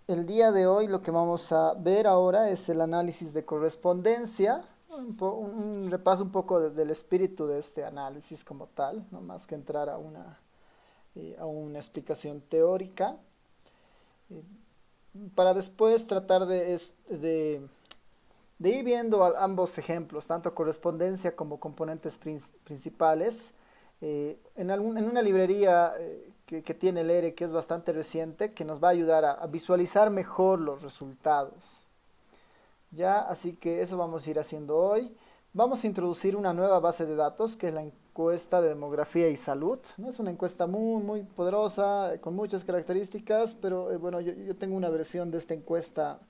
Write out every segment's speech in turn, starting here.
El día de hoy lo que vamos a ver ahora es el análisis de correspondencia, un repaso un poco del espíritu de este análisis como tal, no más que entrar a una explicación teórica, eh, para después tratar de ir viendo ambos ejemplos, tanto correspondencia como componentes principales. En una librería que tiene el ERE, que es bastante reciente, que nos va a ayudar a visualizar mejor los resultados. Ya, así que eso vamos a ir haciendo hoy. Vamos a introducir una nueva base de datos, que es la encuesta de demografía y salud. ¿No? Es una encuesta muy poderosa, con muchas características, pero bueno, yo tengo una versión de esta encuesta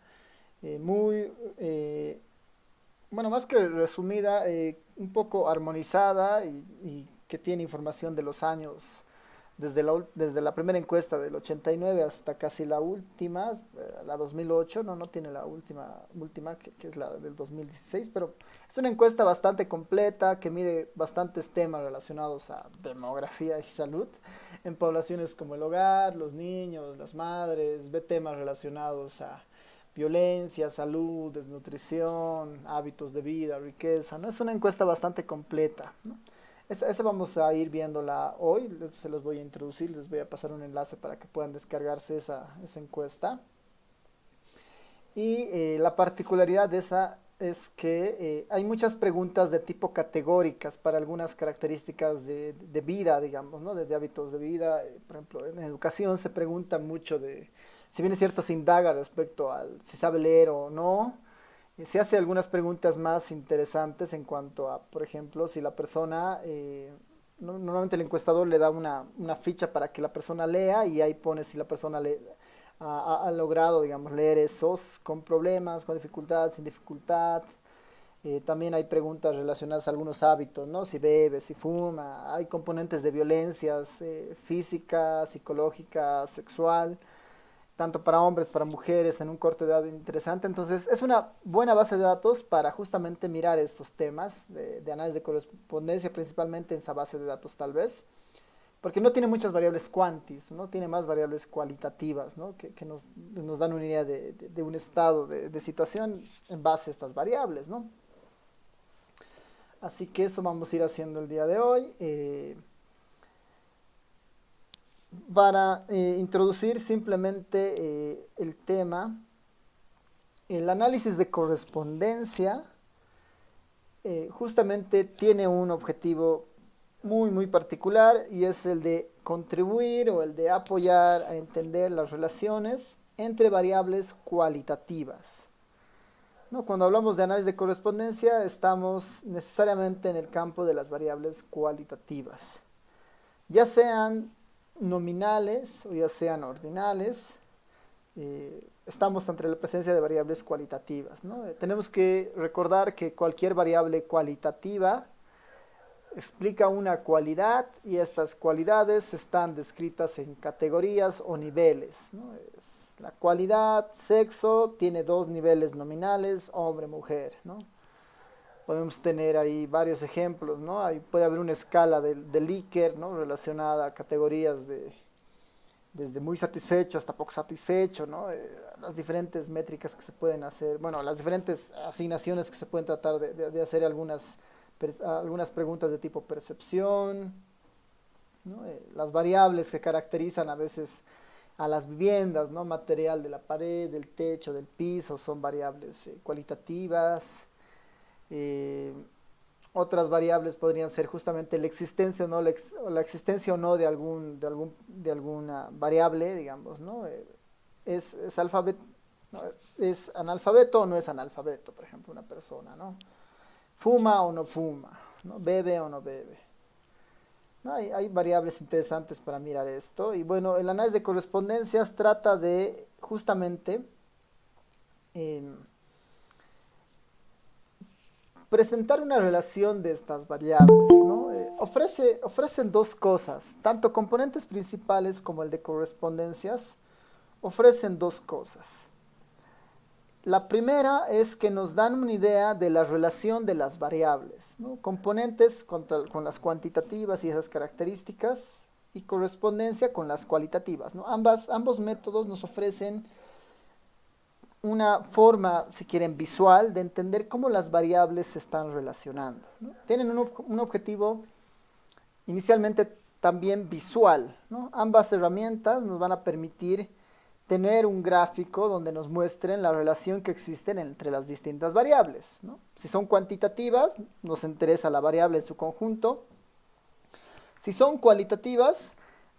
eh, muy, eh, bueno, más que resumida, un poco armonizada y que tiene información de los años, desde la primera encuesta del 89 hasta casi la última, la 2008, no tiene la última que es la del 2016, pero es una encuesta bastante completa que mide bastantes temas relacionados a demografía y salud en poblaciones como el hogar, los niños, las madres, ve temas relacionados a violencia, salud, desnutrición, hábitos de vida, riqueza, ¿no? Es una encuesta bastante completa, ¿no? Esa vamos a ir viéndola hoy, se los voy a introducir, les voy a pasar un enlace para que puedan descargarse esa encuesta. Y la particularidad de esa es que hay muchas preguntas de tipo categóricas para algunas características de vida, digamos, ¿no? De hábitos de vida. Por ejemplo, en educación se pregunta mucho si bien es cierto, se indaga respecto al si sabe leer o no. Se hace algunas preguntas más interesantes en cuanto a, por ejemplo, si la persona, normalmente el encuestador le da una ficha para que la persona lea y ahí pone si la persona ha logrado, digamos, leer esos con problemas, con dificultad, sin dificultad. También hay preguntas relacionadas a algunos hábitos, ¿no? Si bebe, si fuma. Hay componentes de violencias física, psicológica, sexual, tanto para hombres, para mujeres, en un corte de edad interesante. Entonces, es una buena base de datos para justamente mirar estos temas de análisis de correspondencia, principalmente en esa base de datos tal vez, porque no tiene muchas variables cuantis, ¿no? Tiene más variables cualitativas, ¿no? Que nos dan una idea de un estado de situación en base a estas variables, ¿no? Así que eso vamos a ir haciendo el día de hoy. Para introducir simplemente el tema, el análisis de correspondencia justamente tiene un objetivo muy particular y es el de contribuir o el de apoyar a entender las relaciones entre variables cualitativas. ¿No? Cuando hablamos de análisis de correspondencia estamos necesariamente en el campo de las variables cualitativas, ya sean nominales o ya sean ordinales. Estamos ante la presencia de variables cualitativas, ¿no? Tenemos que recordar que cualquier variable cualitativa explica una cualidad y estas cualidades están descritas en categorías o niveles, ¿no? La cualidad, sexo, tiene dos niveles nominales, hombre, mujer, ¿no? Podemos tener ahí varios ejemplos, ¿no? Ahí puede haber una escala de Likert, ¿no? Relacionada a categorías desde muy satisfecho hasta poco satisfecho, ¿no? Las diferentes métricas que se pueden hacer, bueno, las diferentes asignaciones que se pueden tratar de hacer algunas preguntas de tipo percepción, ¿no? Las variables que caracterizan a veces a las viviendas, ¿no? Material de la pared, del techo, del piso, son variables cualitativas. Eh, Otras variables podrían ser justamente la existencia o no, la existencia o no de alguna variable, digamos, ¿no? Es alfabeto, ¿no? ¿Es analfabeto o no es analfabeto, por ejemplo, una persona, ¿no? Fuma o no fuma, ¿no? Bebe o no bebe. ¿No? Hay variables interesantes para mirar esto. Y bueno, el análisis de correspondencias trata de justamente eh, presentar una relación de estas variables, ¿no? Ofrecen dos cosas, tanto componentes principales como el de correspondencias, ofrecen dos cosas. La primera es que nos dan una idea de la relación de las variables, ¿no? Componentes con las cuantitativas y esas características y correspondencia con las cualitativas, ¿no? Ambos métodos nos ofrecen una forma, si quieren, visual de entender cómo las variables se están relacionando, ¿no? Tienen un objetivo inicialmente también visual, ¿no? Ambas herramientas nos van a permitir tener un gráfico donde nos muestren la relación que existen entre las distintas variables, ¿no? Si son cuantitativas, nos interesa la variable en su conjunto. Si son cualitativas,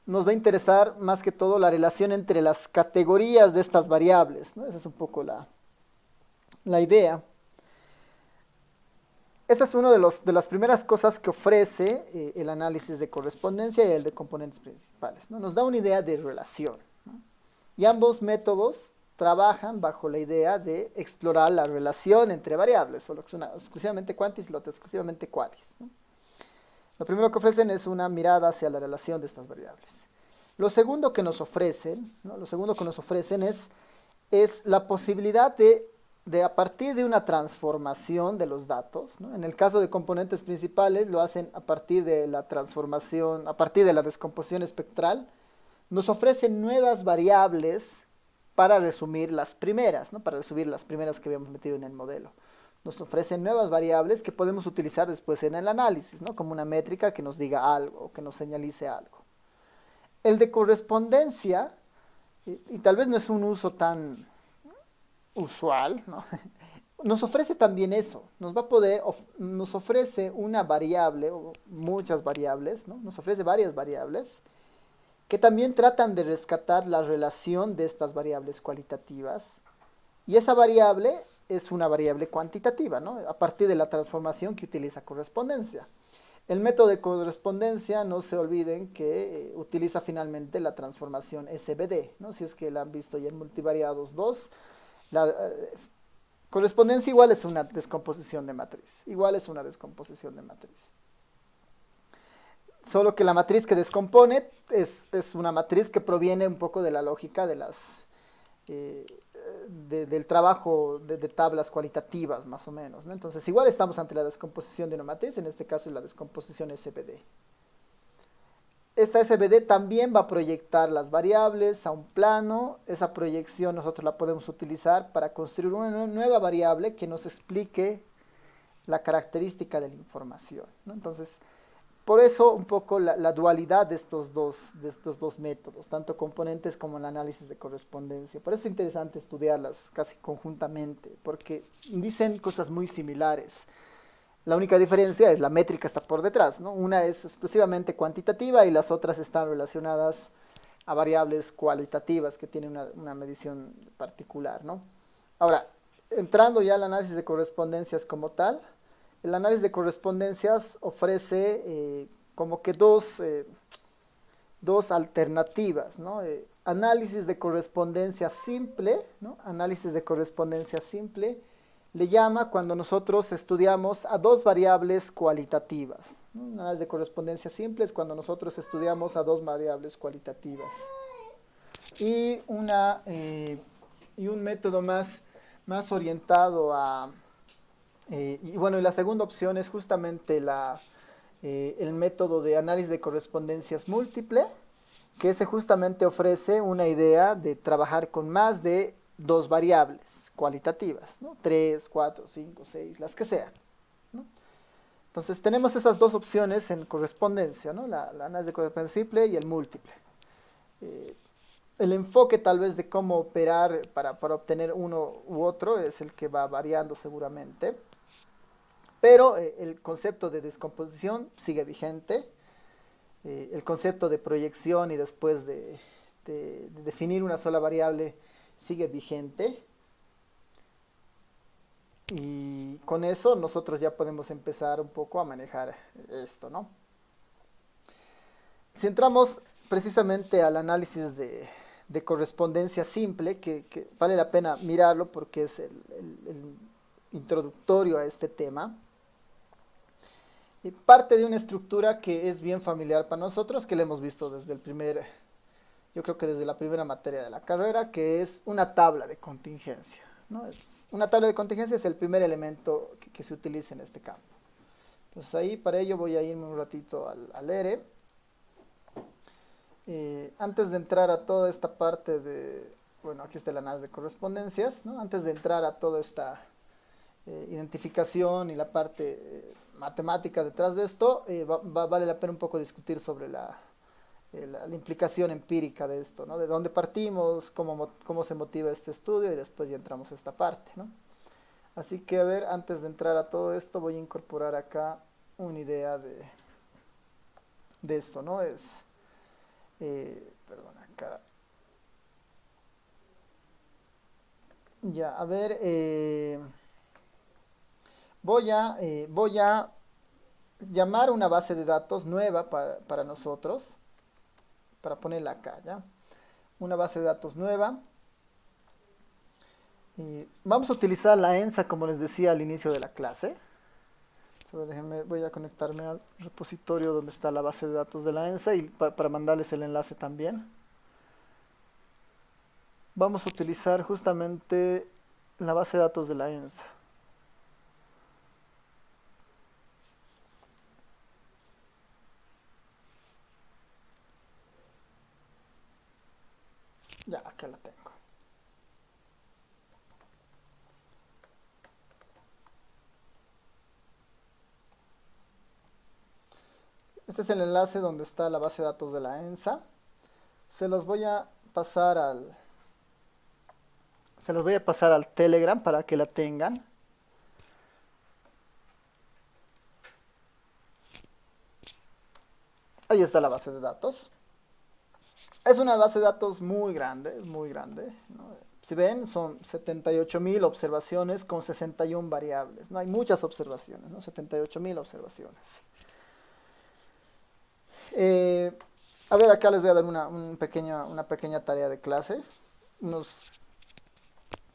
nos va a interesar más que todo la relación entre las categorías de estas variables, ¿no? Esa es un poco la idea. Esa es una de las primeras cosas que ofrece el análisis de correspondencia y el de componentes principales, ¿no? Nos da una idea de relación, ¿no? Y ambos métodos trabajan bajo la idea de explorar la relación entre variables, solo que es una exclusivamente quantis y la otra exclusivamente qualis, ¿no? Lo primero que ofrecen es una mirada hacia la relación de estas variables. Lo segundo que nos ofrecen, ¿no? Lo segundo que nos ofrecen es la posibilidad de a partir de una transformación de los datos, ¿no? En el caso de componentes principales lo hacen a partir de la transformación, a partir de la descomposición espectral, nos ofrecen nuevas variables para resumir las primeras, ¿no? Para resumir las primeras que habíamos metido en el modelo. Nos ofrecen nuevas variables que podemos utilizar después en el análisis, ¿no? Como una métrica que nos diga algo, que nos señalice algo. El de correspondencia, y tal vez no es un uso tan usual, ¿no? Nos ofrece también eso, nos ofrece una variable, o muchas variables, ¿no? Nos ofrece varias variables que también tratan de rescatar la relación de estas variables cualitativas, y esa variable es una variable cuantitativa, ¿no? A partir de la transformación que utiliza correspondencia. El método de correspondencia, no se olviden que utiliza finalmente la transformación SVD, ¿no? Si es que la han visto ya en multivariados 2, la correspondencia igual es una descomposición de matriz, Solo que la matriz que descompone es una matriz que proviene un poco de la lógica de del trabajo de tablas cualitativas, más o menos, ¿no? Entonces, igual estamos ante la descomposición de una matriz, en este caso es la descomposición SVD. Esta SVD también va a proyectar las variables a un plano. Esa proyección nosotros la podemos utilizar para construir una nueva variable que nos explique la característica de la información, ¿no? Entonces, por eso un poco la dualidad de estos dos métodos, tanto componentes como el análisis de correspondencia. Por eso es interesante estudiarlas casi conjuntamente, porque dicen cosas muy similares. La única diferencia es la métrica está por detrás, ¿no? Una es exclusivamente cuantitativa y las otras están relacionadas a variables cualitativas que tienen una medición particular, ¿no? Ahora, entrando ya al análisis de correspondencias como tal, el análisis de correspondencias ofrece como que dos alternativas, ¿no? Análisis de correspondencia simple, ¿no? Análisis de correspondencia simple le llama cuando nosotros estudiamos a dos variables cualitativas, ¿no? Un análisis de correspondencia simple es cuando nosotros estudiamos a dos variables cualitativas. Y un método más orientado a... y bueno, y la segunda opción es justamente el método de análisis de correspondencias múltiple, que ese justamente ofrece una idea de trabajar con más de dos variables cualitativas, ¿no? 3, 4, 5, 6, las que sean, ¿no? Entonces tenemos esas dos opciones en correspondencia, ¿no? La análisis de correspondencia simple y el múltiple. El enfoque tal vez de cómo operar para obtener uno u otro es el que va variando seguramente, pero el concepto de descomposición sigue vigente, el concepto de proyección y después de definir una sola variable sigue vigente, y con eso nosotros ya podemos empezar un poco a manejar esto, ¿no? Si entramos precisamente al análisis de correspondencia simple, que vale la pena mirarlo porque es el introductorio a este tema, y parte de una estructura que es bien familiar para nosotros, que la hemos visto yo creo que desde la primera materia de la carrera, que es una tabla de contingencia, ¿no? Una tabla de contingencia es el primer elemento que se utiliza en este campo. Entonces ahí para ello voy a irme un ratito al ERE. Antes de entrar a toda esta parte bueno, aquí está el análisis de correspondencias, ¿no? Antes de entrar a toda esta identificación y la parte matemática detrás de esto, vale la pena un poco discutir sobre la implicación empírica de esto, ¿no? De dónde partimos, cómo se motiva este estudio y después ya entramos a esta parte, ¿no? Así que, a ver, antes de entrar a todo esto, voy a incorporar acá una idea de esto, ¿no? Perdón, acá. Ya, a ver, voy a llamar una base de datos nueva para nosotros, para ponerla acá, ¿ya? Una base de datos nueva. Y vamos a utilizar la ENSA como les decía al inicio de la clase. Déjenme, voy a conectarme al repositorio donde está la base de datos de la ENSA y para mandarles el enlace también. Vamos a utilizar justamente la base de datos de la ENSA. Ya, acá la tengo. Este es el enlace donde está la base de datos de la ENSA. Se los voy a pasar al Telegram para que la tengan. Ahí está la base de datos. Es una base de datos muy grande, ¿no? Si ven, son 78.000 observaciones con 61 variables. No hay muchas observaciones, ¿no? 78.000 observaciones. A ver, acá les voy a dar una pequeña tarea de clase. Unos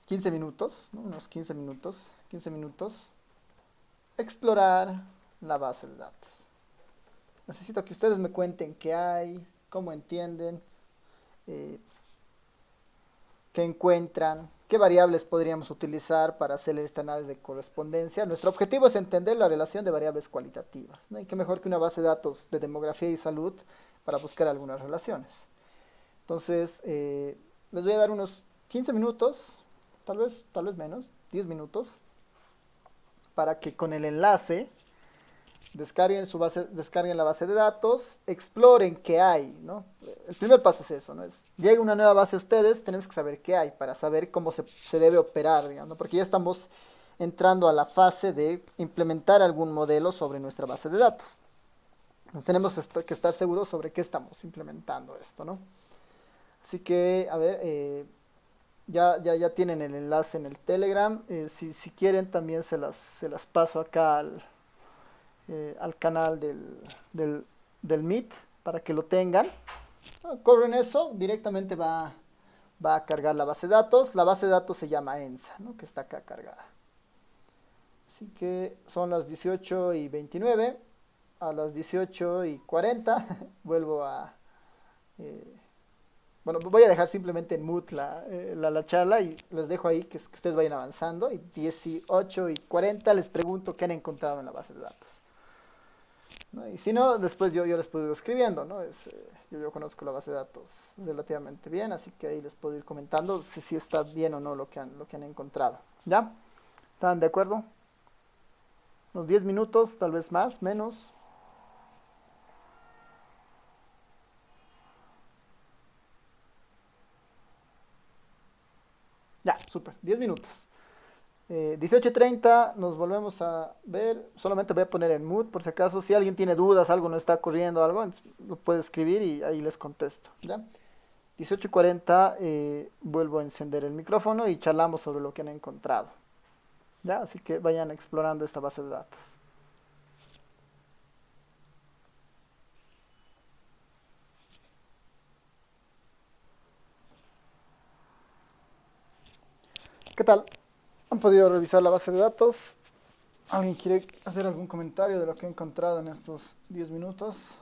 15 minutos, ¿no? Unos 15 minutos. Explorar la base de datos. Necesito que ustedes me cuenten qué hay, cómo entienden, qué encuentran, qué variables podríamos utilizar para hacer este análisis de correspondencia. Nuestro objetivo es entender la relación de variables cualitativas, ¿no? Y qué mejor que una base de datos de demografía y salud para buscar algunas relaciones. Entonces, les voy a dar unos 15 minutos, tal vez menos, 10 minutos, para que con el enlace descarguen la base de datos, exploren qué hay, ¿no? El primer paso es eso, ¿no? Llega una nueva base a ustedes, tenemos que saber qué hay para saber cómo se debe operar, digamos, ¿no? Porque ya estamos entrando a la fase de implementar algún modelo sobre nuestra base de datos. Entonces tenemos que estar seguros sobre qué estamos implementando esto, ¿no? Así que, a ver, ya tienen el enlace en el Telegram. Si quieren también se las paso acá al canal del Meet para que lo tengan. Corren eso, directamente va a cargar la base de datos. La base de datos se llama ENSA, ¿no? Que está acá cargada. Así que son las 18:29. A las 18:40 vuelvo a... bueno, voy a dejar simplemente en mute la charla y les dejo ahí que ustedes vayan avanzando. Y 18:40 les pregunto qué han encontrado en la base de datos, ¿no? Y si no, después yo les puedo ir escribiendo, ¿no? Yo conozco la base de datos relativamente bien, así que ahí les puedo ir comentando si está bien o no lo que han encontrado. ¿Ya? ¿Están de acuerdo? Unos 10 minutos, tal vez más, menos. Ya, súper, 10 minutos. 18:30 nos volvemos a ver. Solamente voy a poner en mute por si acaso. Si alguien tiene dudas, algo no está ocurriendo, algo, lo puede escribir y ahí les contesto. ¿Ya? 18:40 vuelvo a encender el micrófono y charlamos sobre lo que han encontrado. ¿Ya? Así que vayan explorando esta base de datos. ¿Qué tal? ¿Han podido revisar la base de datos? ¿Alguien quiere hacer algún comentario de lo que he encontrado en estos 10 minutos?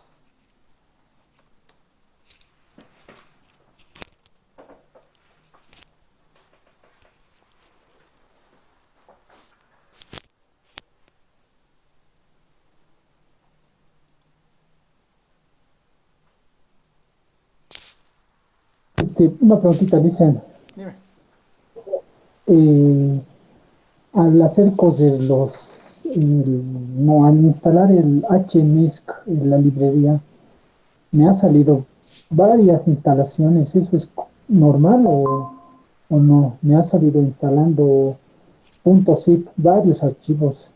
Una preguntita, dicen, Dime. Eh, Al hacer cosas no, al instalar el HMISC en la librería, me ha salido varias instalaciones. ¿Eso es normal o no? Me ha salido instalando .zip, varios archivos.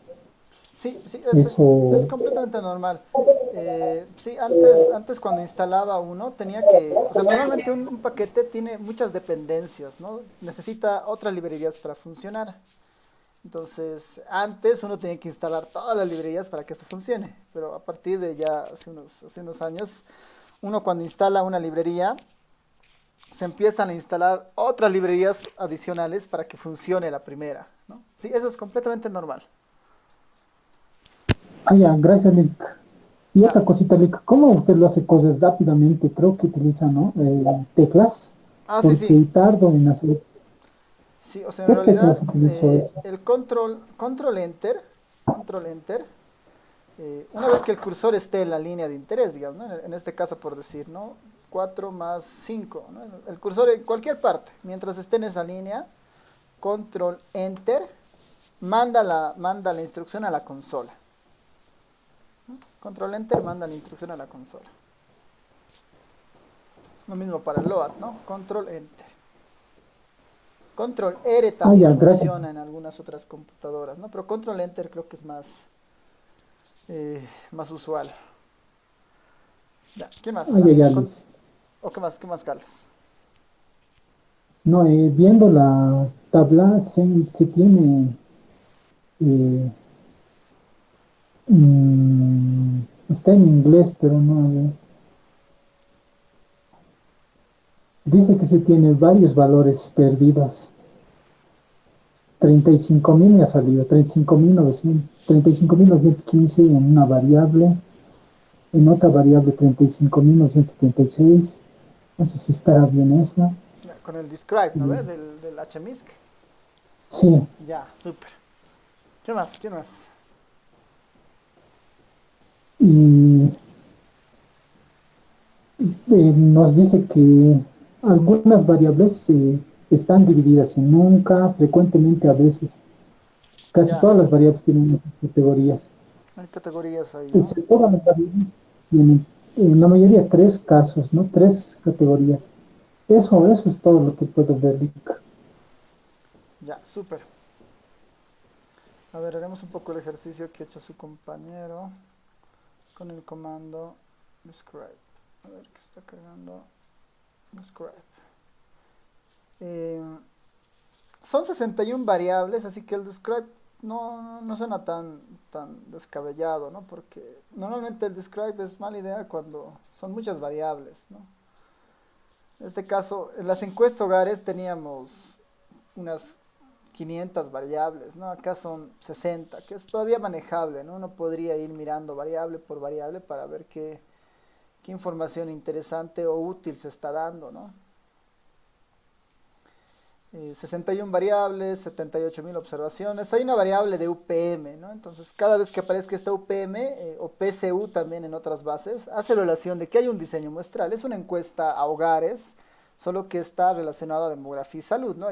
Sí, sí, es Eso, completamente normal. Sí, antes cuando instalaba uno tenía que, o sea, normalmente un paquete tiene muchas dependencias, ¿no? Necesita otras librerías para funcionar. Entonces, antes uno tenía que instalar todas las librerías para que esto funcione, pero a partir de ya hace unos años, uno cuando instala una librería, se empiezan a instalar otras librerías adicionales para que funcione la primera, ¿no? Sí, eso es completamente normal. ya, gracias, Lick. Y Ya. otra cosita, Lick, ¿cómo usted lo hace cosas rápidamente? Creo que utiliza, ¿no? Teclas, Ah, sí, sí. porque tardo en hacer. Sí, o sea, en ¿Qué realidad teclas utilizo eso? el control enter, una vez que el cursor esté en la línea de interés, digamos, ¿no? En este caso por decir, ¿no? 4 más 5, ¿no? El cursor en cualquier parte, mientras esté en esa línea, control enter, manda la instrucción a la consola. Control enter manda la instrucción a la consola. Lo mismo para el load, ¿no? Control enter. Control R también Ya, gracias. funciona en algunas otras computadoras, ¿no? Pero Control Enter creo que es más usual. Ya, ¿qué más? A Ya, ver, Liz. ¿o qué más, Carlos? No, viendo la tabla, se tiene, eh, está en inglés, pero no, dice que se tiene varios valores perdidos. 35.000 me ha salido, 35.915 en una variable, en otra variable 35.976. No sé si estará bien eso. Ya, con el describe, ¿no Y, ve? Del HMISC. sí, Ya, súper. ¿Qué más? ¿Qué más? y nos dice que algunas variables están divididas en nunca, frecuentemente, a veces. Casi Ya, todas las variables tienen esas categorías. hay categorías ahí, Y ¿no? todas las variables tienen, en la mayoría, tres casos, ¿no? Tres categorías. Eso es todo lo que puedo ver, Vic. Ya, súper. A ver, haremos un poco el ejercicio que ha hecho su compañero con el comando describe. A ver, ¿qué está cargando? Describe. Eh, Son 61 variables, así que el describe no suena tan descabellado, ¿no? Porque normalmente el describe es mala idea cuando son muchas variables, ¿no? En este caso, en las encuestas hogares teníamos unas 500 variables, ¿no? Acá son 60, que es todavía manejable, ¿no? Uno podría ir mirando variable por variable para ver qué información interesante o útil se está dando, ¿no? 61 variables, 78.000 observaciones. Hay una variable de UPM, ¿no? Entonces, cada vez que aparezca esta UPM o PSU también en otras bases, hace relación de que hay un diseño muestral. Es una encuesta a hogares, solo que está relacionada a demografía y salud, ¿no?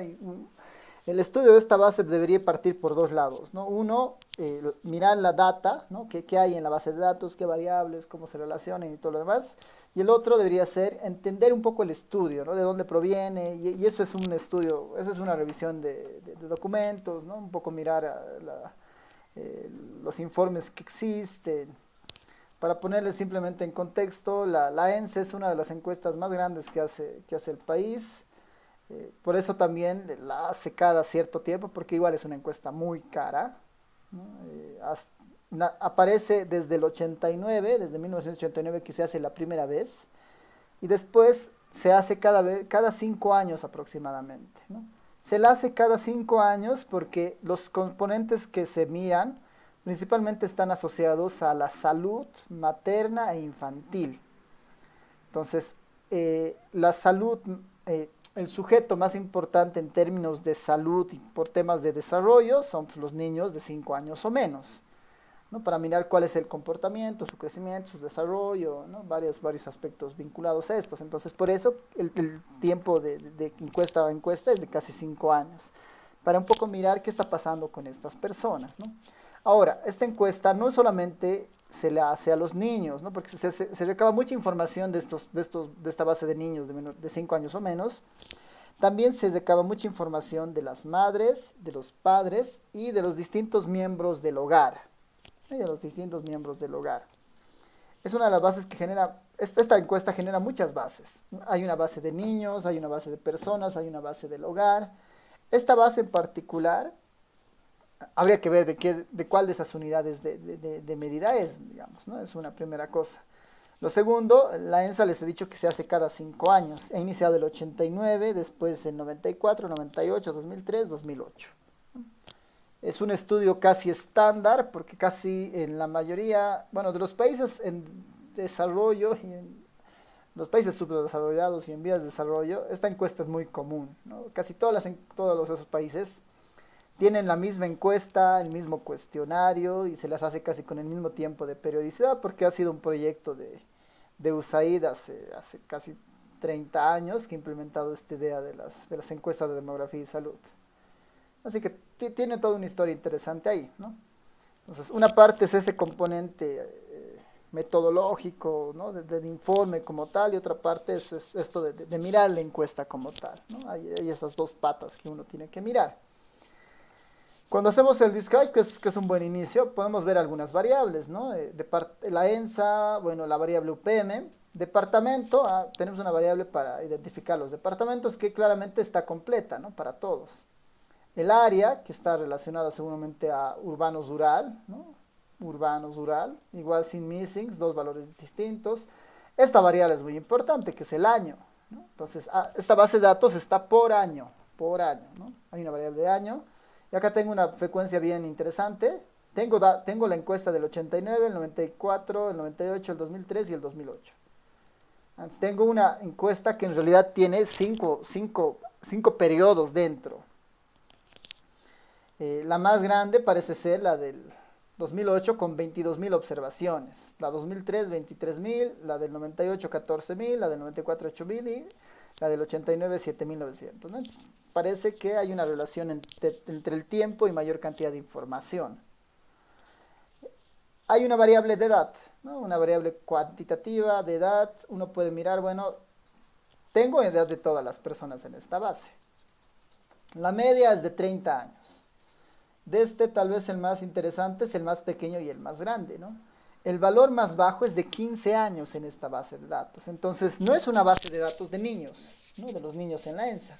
El estudio de esta base debería partir por dos lados, ¿no? Uno, mirar la data, ¿no? ¿Qué hay en la base de datos, qué variables, cómo se relacionan y todo lo demás. Y el otro debería ser entender un poco el estudio, ¿no? De dónde proviene, y eso es un estudio, eso es una revisión de documentos, ¿no? Un poco mirar eh, los informes que existen. Para ponerles simplemente en contexto, la ENSE es una de las encuestas más grandes que hace el país. Por eso también la hace cada cierto tiempo, porque igual es una encuesta muy cara, ¿no? Aparece desde el 89, desde 1989 que se hace la primera vez, y después se hace cada 5 años aproximadamente, ¿no? Se la hace cada 5 años porque los componentes que se miran principalmente están asociados a la salud materna e infantil. Entonces, la salud, el sujeto más importante en términos de salud y por temas de desarrollo son los niños de 5 años o menos. ¿no? Para mirar cuál es el comportamiento, su crecimiento, su desarrollo, ¿no? Varios aspectos vinculados a estos. Entonces, por eso el tiempo de encuesta a encuesta es de casi 5 años, para un poco mirar qué está pasando con estas personas, ¿no? Ahora, esta encuesta no solamente se la hace a los niños, ¿no? Porque se recaba mucha información de esta base de niños de 5 años o menos. También se recaba mucha información de las madres, de los padres y de los distintos miembros del hogar. De los distintos miembros del hogar. Es una de las bases que genera, esta encuesta genera muchas bases. Hay una base de niños, hay una base de personas, hay una base del hogar. Esta base en particular, habría que ver de cuál de esas unidades de medida es, digamos, ¿no? Es una primera cosa. Lo segundo, la ENSA les he dicho que se hace cada 5 años. He iniciado el 89, después el 94, 98, 2003, 2008. Es un estudio casi estándar porque casi en la mayoría, bueno, de los países en desarrollo y en los países subdesarrollados y en vías de desarrollo, esta encuesta es muy común, ¿no? Casi todos esos países tienen la misma encuesta, el mismo cuestionario y se las hace casi con el mismo tiempo de periodicidad porque ha sido un proyecto de USAID hace casi 30 años que ha implementado esta idea de las encuestas de demografía y salud. Así que tiene toda una historia interesante ahí, ¿no? Entonces, una parte es ese componente metodológico, ¿no? Del informe como tal, y otra parte es esto de mirar la encuesta como tal, ¿no? Hay esas dos patas que uno tiene que mirar. Cuando hacemos el describe, que es un buen inicio, podemos ver algunas variables, ¿no? La ENSA, bueno, la variable UPM, departamento, tenemos una variable para identificar los departamentos que claramente está completa, ¿no? Para todos. El área, que está relacionada seguramente a urbanos-rural, ¿no? Urbanos-rural, igual sin missings, dos valores distintos. Esta variable es muy importante, que es el año, ¿no? Entonces, esta base de datos está por año, ¿no? Hay una variable de año. Y acá tengo una frecuencia bien interesante. Tengo la encuesta del 89, el 94, el 98, el 2003 y el 2008. Entonces, tengo una encuesta que en realidad tiene cinco periodos dentro. La más grande parece ser la del 2008 con 22.000 observaciones. La 2003, 23.000. La del 98, 14.000. La del 94, 8.000. Y la del 89, 7.900, ¿no? Parece que hay una relación entre el tiempo y mayor cantidad de información. Hay una variable de edad, ¿no? Una variable cuantitativa de edad. Uno puede mirar, bueno, tengo edad de todas las personas en esta base. La media es de 30 años. De tal vez el más interesante es el más pequeño y el más grande, ¿no? El valor más bajo es de 15 años en esta base de datos. Entonces, no es una base de datos de niños, ¿no? De los niños en la ENSA.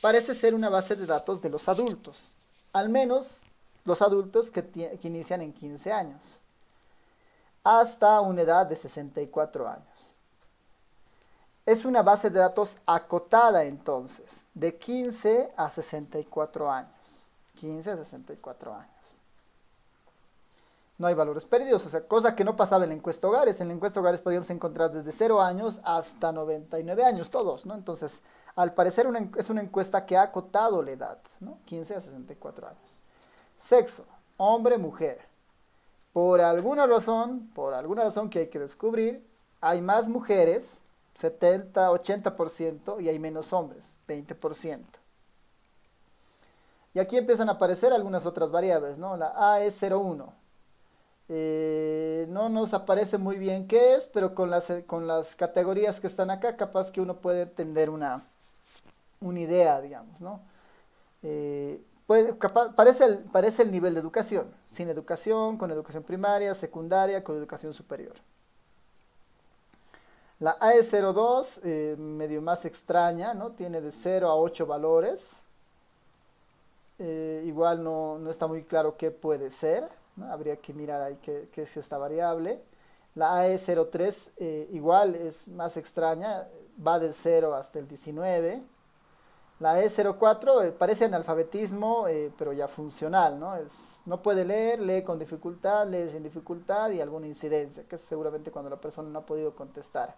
Parece ser una base de datos de los adultos. Al menos los adultos que inician en 15 años. Hasta una edad de 64 años. Es una base de datos acotada entonces, de 15 a 64 años. 15 a 64 años. No hay valores perdidos, o sea, cosa que no pasaba en la encuesta hogares. En la encuesta hogares podíamos encontrar desde 0 años hasta 99 años, todos, ¿no? Entonces, al parecer es una encuesta que ha acotado la edad, ¿no? 15 a 64 años. Sexo, hombre, mujer. Por alguna razón que hay que descubrir, hay más mujeres, 70, 80%, y hay menos hombres, 20%. Y aquí empiezan a aparecer algunas otras variables, ¿no? La AE01. No nos aparece muy bien qué es, pero con las categorías que están acá, capaz que uno puede tener una idea, digamos, ¿no? Parece el nivel de educación, sin educación, con educación primaria, secundaria, con educación superior. La AE02, medio más extraña, ¿no? Tiene de 0 a 8 valores. Igual no está muy claro qué puede ser, ¿no? Habría que mirar ahí qué es esta variable. La AE03 igual es más extraña, va del 0 hasta el 19. La E04 parece analfabetismo, pero ya funcional, ¿no? No puede leer, lee con dificultad, lee sin dificultad y alguna incidencia, que es seguramente cuando la persona no ha podido contestar.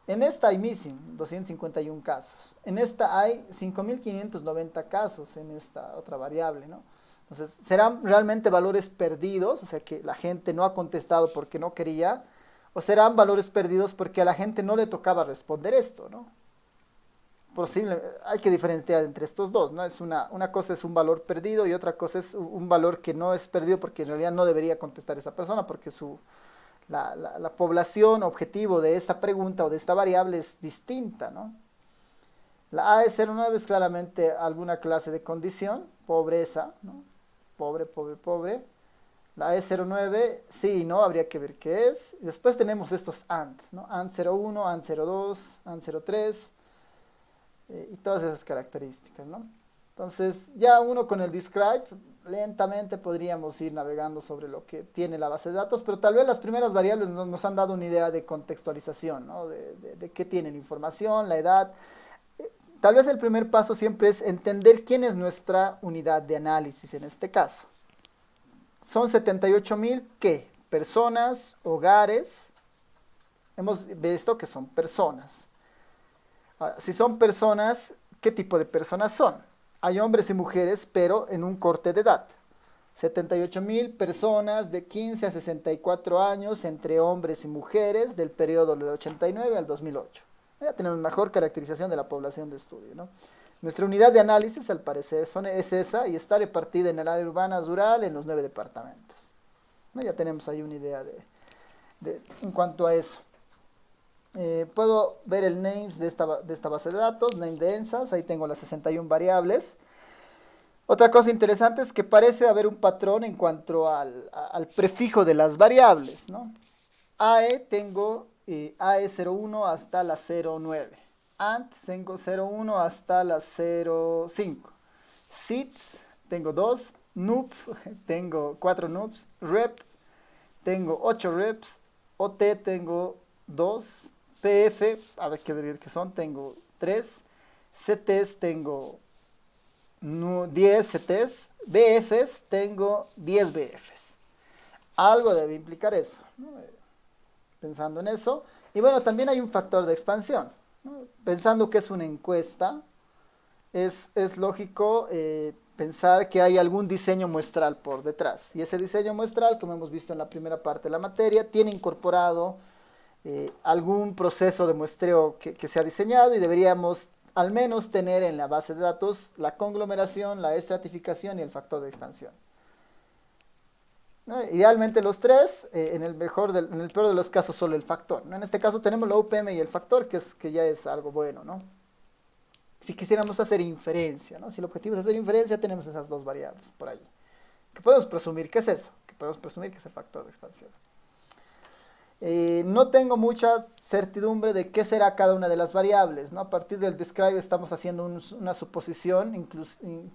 En esta hay missing, 251 casos. En esta hay 5.590 casos en esta otra variable, ¿no? Entonces, ¿serán realmente valores perdidos? O sea, que la gente no ha contestado porque no quería. ¿O serán valores perdidos porque a la gente no le tocaba responder esto, ¿no? Posible, hay que diferenciar entre estos dos, ¿no? Una cosa es un valor perdido y otra cosa es un valor que no es perdido porque en realidad no debería contestar esa persona porque la población objetivo de esta pregunta o de esta variable es distinta, ¿no? La AE09 es claramente alguna clase de condición, pobreza, ¿no? Pobre, pobre, pobre. La E09, sí, ¿no? Habría que ver qué es. Después tenemos estos AND, ¿no? AND01, AND02, AND03 y todas esas características, ¿no? Entonces, ya uno con el describe, lentamente podríamos ir navegando sobre lo que tiene la base de datos, pero tal vez las primeras variables nos han dado una idea de contextualización, ¿no? De qué tienen información, la edad. Tal vez el primer paso siempre es entender quién es nuestra unidad de análisis en este caso. Son 78.000, ¿qué? Personas, hogares. Hemos visto que son personas. Ahora, si son personas, ¿qué tipo de personas son? Hay hombres y mujeres, pero en un corte de edad. 78.000 personas de 15 a 64 años entre hombres y mujeres del periodo de 89 al 2008. Ya tenemos mejor caracterización de la población de estudio, ¿no? Nuestra unidad de análisis, al parecer, es esa y está repartida en el área urbana rural en los 9 departamentos, ¿no? Ya tenemos ahí una idea en cuanto a eso. Puedo ver el names de esta base de datos, name de ENSAS, ahí tengo las 61 variables. Otra cosa interesante es que parece haber un patrón en cuanto al prefijo de las variables, ¿no? AE tengo AE01 hasta la 09. ANT tengo 01 hasta la 05. SITS tengo 2. NUP tengo 4 NUPs. REP tengo 8 REPs. OT tengo 2. PF, a ver qué son, tengo 3. CTs tengo 10 CTs. BFs tengo 10 BFs. Algo debe implicar eso, ¿no? Pensando en eso. Y bueno, también hay un factor de expansión, ¿no? Pensando que es una encuesta, es lógico pensar que hay algún diseño muestral por detrás. Y ese diseño muestral, como hemos visto en la primera parte de la materia, tiene incorporado algún proceso de muestreo que se ha diseñado y deberíamos al menos tener en la base de datos la conglomeración, la estratificación y el factor de expansión, ¿no? Idealmente los tres, en el peor de los casos solo el factor, ¿no? En este caso tenemos la UPM y el factor, que ya es algo bueno, ¿no? Si quisiéramos hacer inferencia, ¿no? Si el objetivo es hacer inferencia, tenemos esas dos variables por ahí. ¿Qué podemos presumir? ¿Qué es eso? Que podemos presumir que es el factor de expansión. No tengo mucha certidumbre de qué será cada una de las variables, ¿no? A partir del describe estamos haciendo una suposición,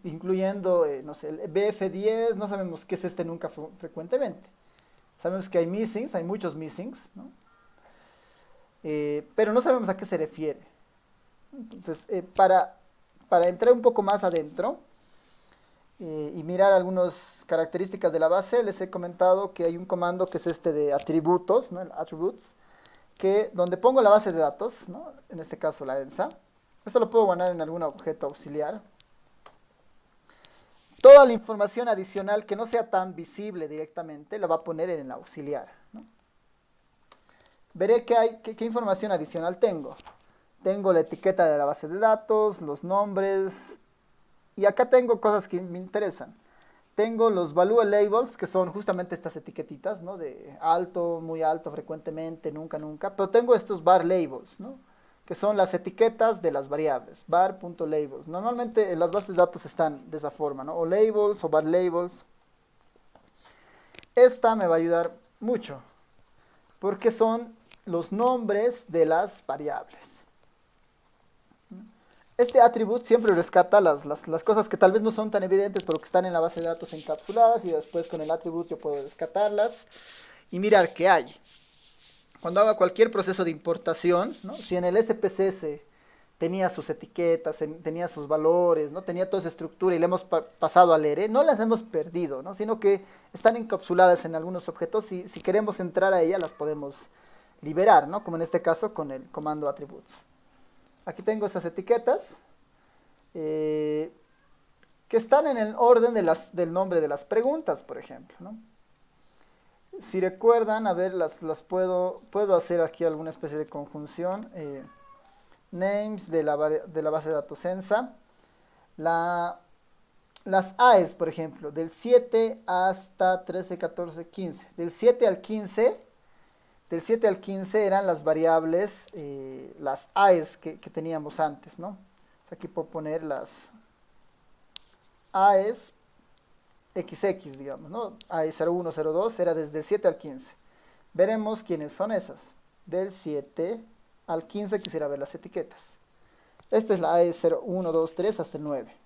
incluyendo, no sé, el BF10, no sabemos qué es este nunca frecuentemente. Sabemos que hay missings, hay muchos missings, ¿no? Pero no sabemos a qué se refiere. Entonces, para entrar un poco más adentro y mirar algunas características de la base, les he comentado que hay un comando que es este de atributos, ¿no? El attributes, donde pongo la base de datos, ¿no? En este caso la ENSA. Esto lo puedo guardar en algún objeto auxiliar. Toda la información adicional que no sea tan visible directamente la va a poner en el auxiliar, ¿no? Veré qué información adicional tengo. Tengo la etiqueta de la base de datos, los nombres, y acá tengo cosas que me interesan. Tengo los value labels, que son justamente estas etiquetitas, ¿no? De alto, muy alto, frecuentemente, nunca, nunca. Pero tengo estos var labels, ¿no? Que son las etiquetas de las variables, var.labels. Normalmente en las bases de datos están de esa forma, ¿no? O labels o var labels. Esta me va a ayudar mucho, porque son los nombres de las variables. Este attribute siempre rescata las cosas que tal vez no son tan evidentes, pero que están en la base de datos encapsuladas, y después con el attribute yo puedo rescatarlas y mirar qué hay. Cuando haga cualquier proceso de importación, ¿no? Si en el SPSS tenía sus etiquetas, tenía sus valores, ¿no? Tenía toda esa estructura y le hemos pasado al ERE, no las hemos perdido, ¿no? Sino que están encapsuladas en algunos objetos y si queremos entrar a ellas las podemos liberar, ¿no? Como en este caso con el comando attributes. Aquí tengo esas etiquetas. ¿Qué que están en el orden del nombre de las preguntas, por ejemplo, ¿no? Si recuerdan, a ver, puedo hacer aquí alguna especie de conjunción. Names de la base de datos Censa. Las AES, por ejemplo, del 7 hasta 13, 14, 15. Del 7 al 15 eran las variables, las AES que teníamos antes, ¿no? Aquí puedo poner las AES XX, digamos, ¿no? AES 01, 02 era desde el 7 al 15. Veremos quiénes son esas. Del 7 al 15 quisiera ver las etiquetas. Esta es la AES 01, 2, 3 hasta el 9.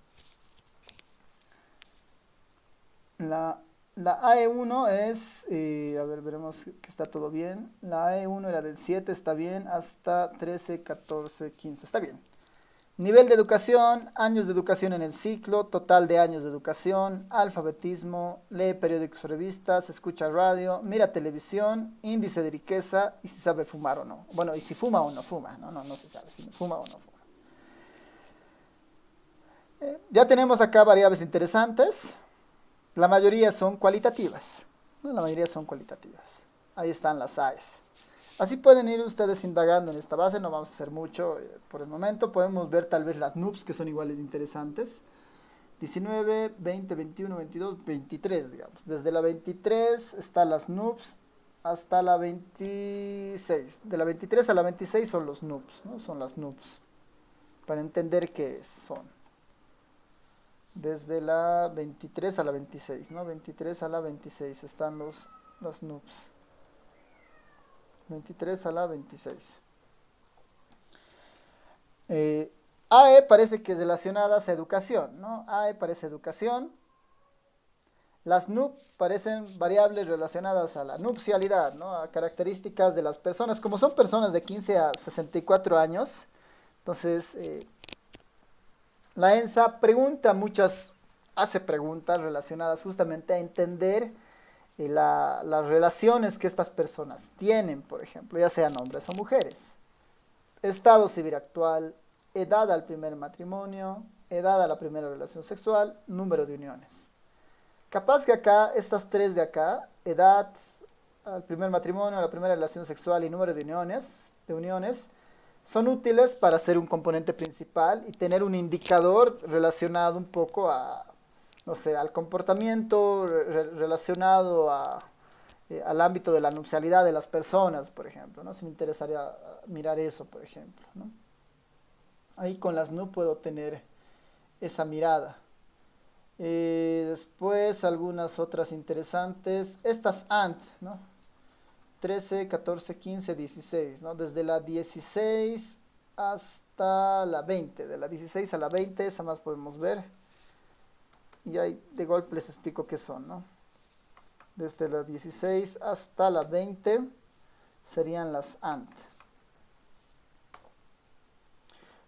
La AE1 es, a ver, veremos que está todo bien. La AE1 era del 7, está bien, hasta 13, 14, 15, está bien. Nivel de educación, años de educación en el ciclo, total de años de educación, alfabetismo, lee periódicos o revistas, escucha radio, mira televisión, índice de riqueza y si sabe fumar o no. Bueno, y si fuma o no fuma, no se sabe si fuma o no fuma. Ya tenemos acá variables interesantes. La mayoría son cualitativas, ¿no? La mayoría son cualitativas. Ahí están las AES. Así pueden ir ustedes indagando en esta base, no vamos a hacer mucho por el momento. Podemos ver tal vez las NUPs que son iguales de interesantes. 19, 20, 21, 22, 23, digamos. Desde la 23 están las NUPs hasta la 26. De la 23 a la 26 son los NUPs, ¿no? Son las NUPs. Para entender qué son. Desde la 23 a la 26, ¿no? 23 a la 26 están los NUPs. 23 a la 26. AE parece que es relacionadas a educación, ¿no? AE parece educación. Las NUP parecen variables relacionadas a la nupcialidad, ¿no? A características de las personas. Como son personas de 15 a 64 años, entonces la ENSA hace preguntas relacionadas justamente a entender las relaciones que estas personas tienen, por ejemplo, ya sean hombres o mujeres. Estado civil actual, edad al primer matrimonio, edad a la primera relación sexual, número de uniones. Capaz que acá, estas tres de acá, edad al primer matrimonio, a la primera relación sexual y número de uniones, son útiles para ser un componente principal y tener un indicador relacionado un poco a, no sé, al comportamiento relacionado al ámbito de la nupcialidad de las personas, por ejemplo, ¿no? Si me interesaría mirar eso, por ejemplo, ¿no? Ahí con las NUP puedo tener esa mirada. Después algunas otras interesantes. Estas ANT, ¿no? 13, 14, 15, 16, ¿no? Desde la 16 hasta la 20. De la 16 a la 20, esa más podemos ver. Y ahí de golpe les explico qué son, ¿no? Desde la 16 hasta la 20 serían las ANT.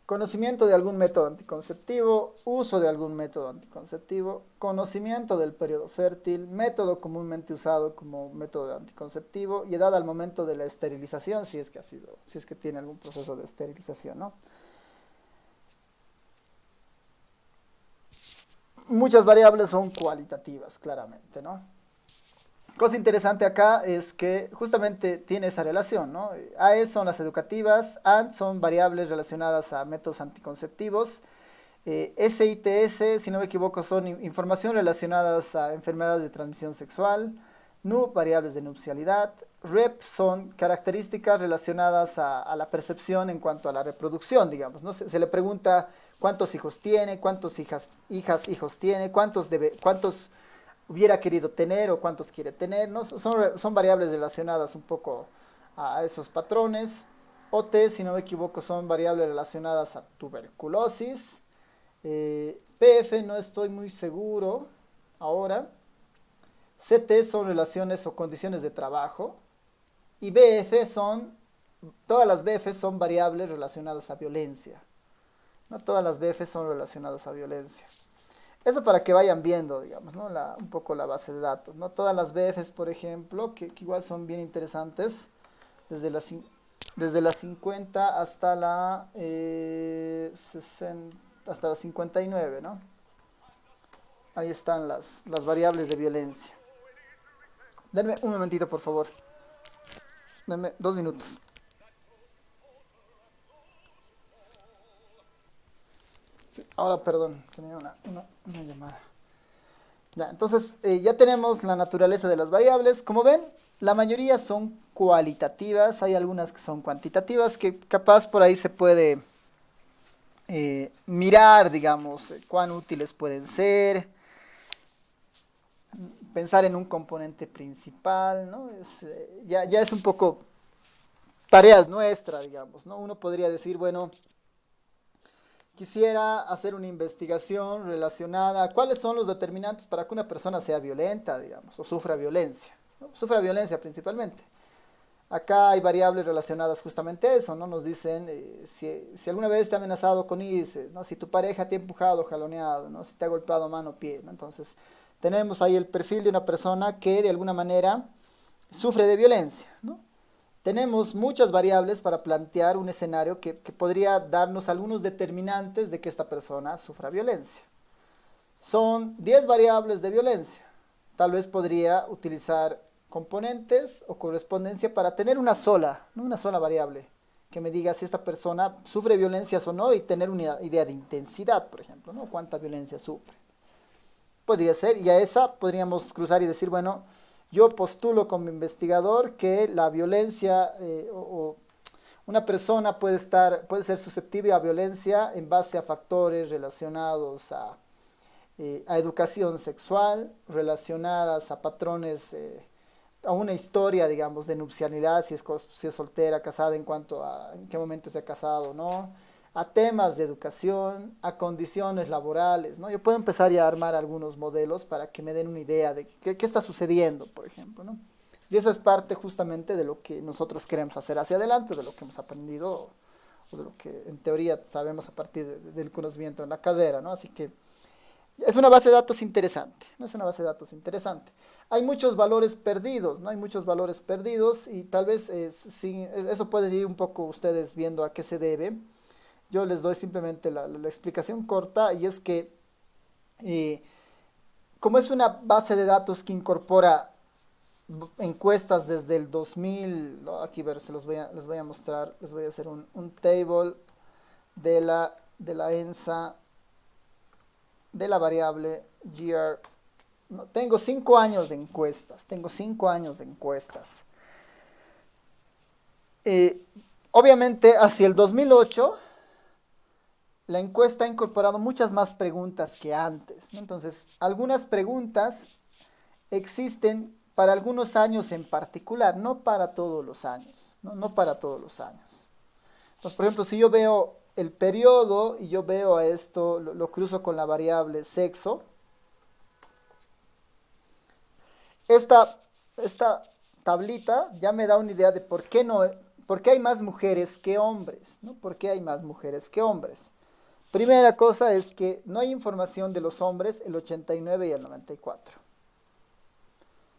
Conocimiento de algún método anticonceptivo, uso de algún método anticonceptivo, conocimiento del periodo fértil, método comúnmente usado como método anticonceptivo y edad al momento de la esterilización, si es que tiene algún proceso de esterilización, ¿no? Muchas variables son cualitativas, claramente, ¿no? Cosa interesante acá es que justamente tiene esa relación, ¿no? AE son las educativas, ANT son variables relacionadas a métodos anticonceptivos, SITS, si no me equivoco, son información relacionadas a enfermedades de transmisión sexual, NUP, variables de nupcialidad, REP son características relacionadas a la percepción en cuanto a la reproducción, digamos, ¿no? Se le pregunta cuántos hijos tiene, cuántos hijos tiene, cuántos hubiera querido tener o cuántos quiere tener, ¿no? Son variables relacionadas un poco a esos patrones. OT, si no me equivoco, son variables relacionadas a tuberculosis. PF no estoy muy seguro ahora. CT son relaciones o condiciones de trabajo. Y todas las BF son variables relacionadas a violencia. No todas las BF son relacionadas a violencia. Eso para que vayan viendo, digamos, ¿no? Un poco la base de datos, ¿no? Todas las BFs, por ejemplo, que igual son bien interesantes, desde la 50 hasta la 60, hasta la 59, ¿no? Ahí están las variables de violencia. Denme un momentito, por favor. Denme 2 minutos. Sí, ahora, perdón, tenía una llamada. Ya, entonces, ya tenemos la naturaleza de las variables. Como ven, la mayoría son cualitativas. Hay algunas que son cuantitativas, que capaz por ahí se puede mirar, digamos, cuán útiles pueden ser, pensar en un componente principal, ¿no? Ya es un poco tarea nuestra, digamos, ¿no? Uno podría decir, bueno, quisiera hacer una investigación relacionada a cuáles son los determinantes para que una persona sea violenta, digamos, o sufra violencia, ¿no? Sufra violencia principalmente. Acá hay variables relacionadas justamente a eso, ¿no? Nos dicen si alguna vez te ha amenazado con irse, ¿no? Si tu pareja te ha empujado, jaloneado, ¿no? Si te ha golpeado mano o pie, ¿no? Entonces, tenemos ahí el perfil de una persona que de alguna manera sufre de violencia, ¿no? Tenemos muchas variables para plantear un escenario que podría darnos algunos determinantes de que esta persona sufra violencia. Son 10 variables de violencia. Tal vez podría utilizar componentes o correspondencia para tener una sola, ¿no? Una sola variable que me diga si esta persona sufre violencias o no y tener una idea de intensidad, por ejemplo, ¿no? Cuánta violencia sufre. Podría ser, y a esa podríamos cruzar y decir, bueno, yo postulo como investigador que la violencia o una persona puede ser susceptible a violencia en base a factores relacionados a educación sexual, relacionadas a patrones, a una historia, digamos, de nupcialidad, si es soltera, casada, en cuanto a en qué momento se ha casado o no, a temas de educación, a condiciones laborales, ¿no? Yo puedo empezar ya a armar algunos modelos para que me den una idea de qué está sucediendo, por ejemplo, ¿no? Y eso es parte justamente de lo que nosotros queremos hacer hacia adelante, de lo que hemos aprendido o de lo que en teoría sabemos a partir del conocimiento en la carrera, ¿no? Así que es una base de datos interesante, ¿no? Es una base de datos interesante. Hay muchos valores perdidos, ¿no? Hay muchos valores perdidos y tal vez eso pueden ir un poco ustedes viendo a qué se debe. Yo les doy simplemente la explicación corta y es que eh, como es una base de datos que incorpora encuestas desde el 2000, ¿no? Aquí ver, les voy a mostrar, les voy a hacer un table de la ENSA, de la variable GR. No, tengo 5 años de encuestas, tengo 5 años de encuestas. Eh, Obviamente hacia el 2008 la encuesta ha incorporado muchas más preguntas que antes, ¿no? Entonces, algunas preguntas existen para algunos años en particular, no para todos los años, ¿no? No para todos los años. Entonces, por ejemplo, si yo veo el periodo y yo veo a esto, lo cruzo con la variable sexo, esta tablita ya me da una idea de por qué hay más mujeres que hombres, ¿no? ¿Por qué hay más mujeres que hombres? Primera cosa es que no hay información de los hombres el 89 y el 94.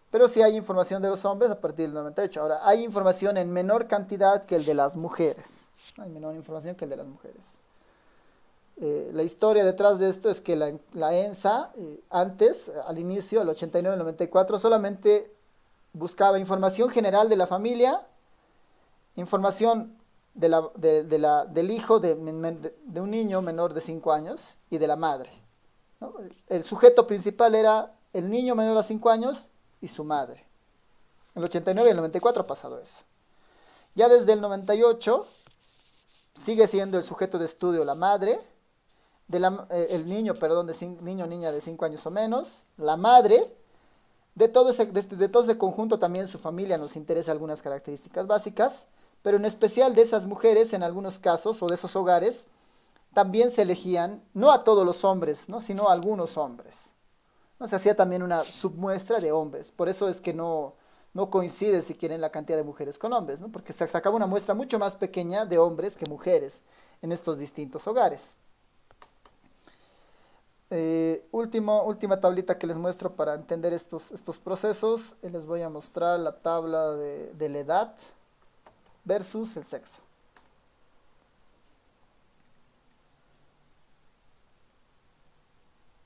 Pero sí hay información de los hombres a partir del 98. Ahora, hay información en menor cantidad que el de las mujeres. Hay menor información que el de las mujeres. La historia detrás de esto es que la ENSA, antes, al inicio, el 89 y el 94, solamente buscaba información general de la familia, información del hijo de un niño menor de 5 años y de la madre, ¿no? El sujeto principal era el niño menor de 5 años y su madre. En el 89 y el 94 ha pasado eso. Ya desde el 98 sigue siendo el sujeto de estudio la madre, el niño, perdón, niño o niña de 5 años o menos, la madre. De todo ese conjunto también su familia nos interesa algunas características básicas, pero en especial de esas mujeres en algunos casos o de esos hogares también se elegían no a todos los hombres, ¿no? Sino a algunos hombres, ¿no? Se hacía también una submuestra de hombres, por eso es que no coincide si quieren la cantidad de mujeres con hombres, ¿no? Porque se sacaba una muestra mucho más pequeña de hombres que mujeres en estos distintos hogares. Última tablita que les muestro para entender estos procesos. Les voy a mostrar la tabla de la edad versus el sexo.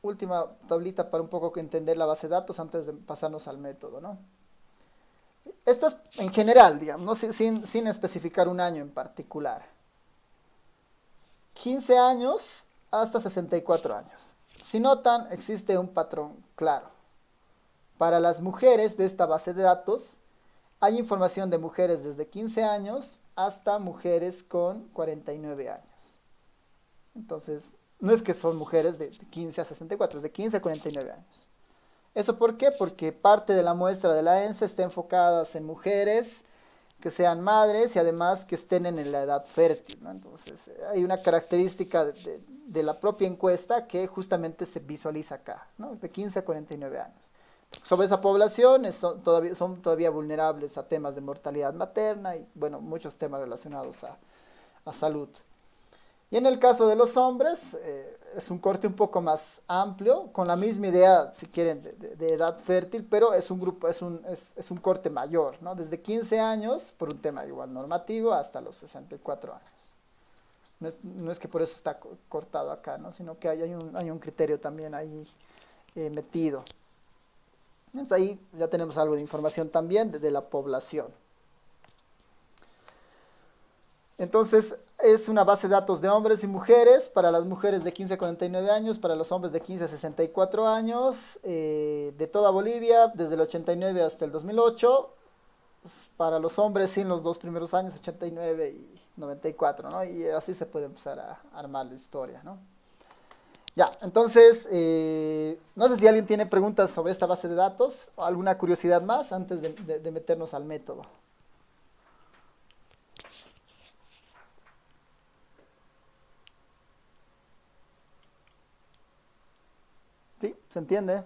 última tablita para un poco que entender la base de datos antes de pasarnos al método, ¿no? Esto es en general, digamos, ¿no? Sin especificar un año en particular. 15 años hasta 64 años. Si notan, existe un patrón claro. Para las mujeres de esta base de datos, hay información de mujeres desde 15 años hasta mujeres con 49 años. Entonces, no es que son mujeres de 15 a 64, es de 15 a 49 años. ¿Eso por qué? Porque parte de la muestra de la ENSA está enfocada en mujeres que sean madres y además que estén en la edad fértil, ¿no? Entonces, hay una característica de la propia encuesta que justamente se visualiza acá, ¿no? De 15 a 49 años. Sobre esa población son todavía vulnerables a temas de mortalidad materna y, bueno, muchos temas relacionados a salud. Y en el caso de los hombres, es un corte un poco más amplio, con la misma idea, si quieren, de edad fértil, pero es un grupo, es un corte mayor, ¿no? Desde 15 años, por un tema igual normativo, hasta los 64 años. No es que por eso está cortado acá, ¿no? Sino que hay un criterio también ahí metido. Entonces ahí ya tenemos algo de información también de la población. Entonces es una base de datos de hombres y mujeres, para las mujeres de 15 a 49 años, para los hombres de 15 a 64 años, de toda Bolivia, desde el 89 hasta el 2008, para los hombres sí en los dos primeros años, 89 y 94, ¿no? Y así se puede empezar a armar la historia, ¿no? Ya, entonces, no sé si alguien tiene preguntas sobre esta base de datos, o alguna curiosidad más antes de meternos al método. ¿Sí? ¿Se entiende?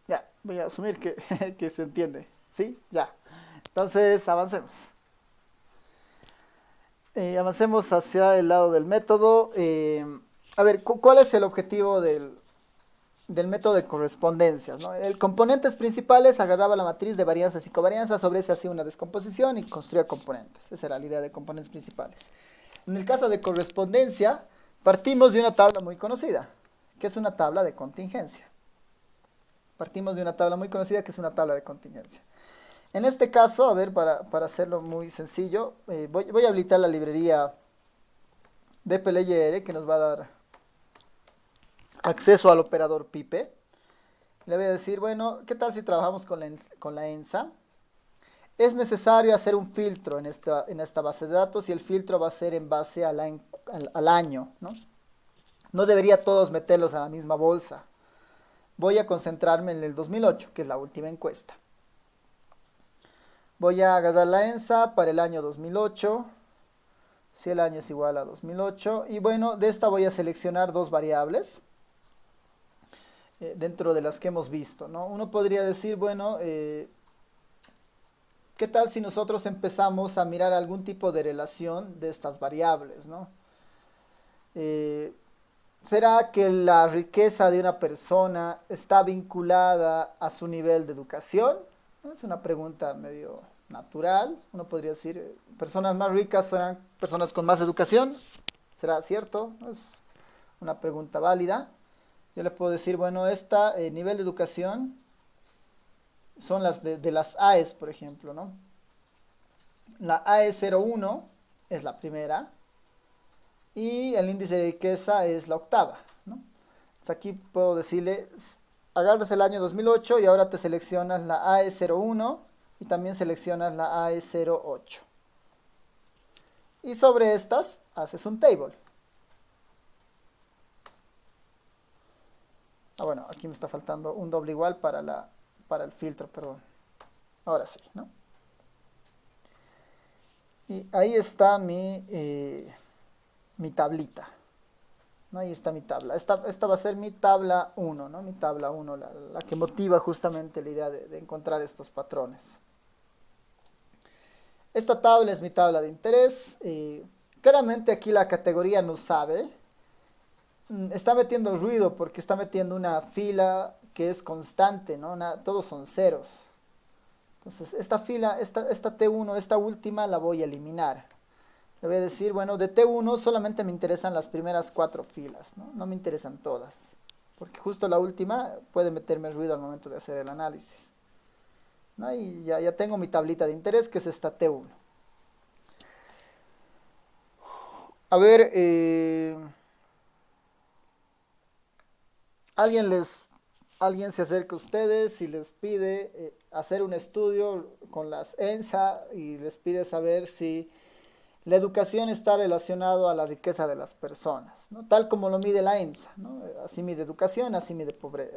Ya, voy a asumir que, que se entiende. ¿Sí? Ya. Entonces, avancemos. Avancemos hacia el lado del método. A ver, ¿cuál es el objetivo del método de correspondencias, ¿no? El componentes principales agarraba la matriz de varianzas y covarianzas, sobre ese hacía una descomposición y construía componentes. Esa era la idea de componentes principales. En el caso de correspondencia, partimos de una tabla muy conocida, que es una tabla de contingencia. Partimos de una tabla muy conocida, que es una tabla de contingencia. En este caso, a ver, para hacerlo muy sencillo, voy a habilitar la librería dplyr, que nos va a dar acceso al operador pipe. Le voy a decir, bueno, ¿qué tal si trabajamos con la ENSA? Es necesario hacer un filtro en esta base de datos y el filtro va a ser en base al año, ¿no? No debería todos meterlos a la misma bolsa. Voy a concentrarme en el 2008, que es la última encuesta. Voy a agarrar la ENSA para el año 2008, si el año es igual a 2008, y bueno, de esta voy a seleccionar dos variables dentro de las que hemos visto, ¿no? Uno podría decir, bueno, ¿qué tal si nosotros empezamos a mirar algún tipo de relación de estas variables, ¿no? ¿Será que la riqueza de una persona está vinculada a su nivel de educación? Es una pregunta medio natural. Uno podría decir, personas más ricas serán personas con más educación. ¿Será cierto? Es una pregunta válida. Yo le puedo decir, bueno, este nivel de educación son las de las AES, por ejemplo, ¿no? La AE01 es la primera y el índice de riqueza es la octava, ¿no? Entonces aquí puedo decirle, agarras el año 2008 y ahora te seleccionas la AE01 y también seleccionas la AE08. Y sobre estas haces un table. Ah, bueno, aquí me está faltando un doble igual para el filtro, perdón. Ahora sí, ¿no? Y ahí está mi tablita. ¿No? Ahí está mi tabla. Esta va a ser mi tabla 1, ¿no? Mi tabla 1, la que motiva justamente la idea de encontrar estos patrones. Esta tabla es mi tabla de interés. Claramente aquí la categoría no sabe. Está metiendo ruido porque está metiendo una fila que es constante, ¿no? Todos son ceros. Entonces, esta fila, esta T1, esta última la voy a eliminar. Le voy a decir, bueno, de T1 solamente me interesan las primeras 4 filas, ¿no? No me interesan todas. Porque justo la última puede meterme ruido al momento de hacer el análisis, ¿no? Y ya tengo mi tablita de interés, que es esta T1. A ver, alguien alguien se acerca a ustedes y les pide hacer un estudio con las ENSA y les pide saber si la educación está relacionada a la riqueza de las personas, ¿no? Tal como lo mide la ENSA, ¿no? Así mide educación, así mide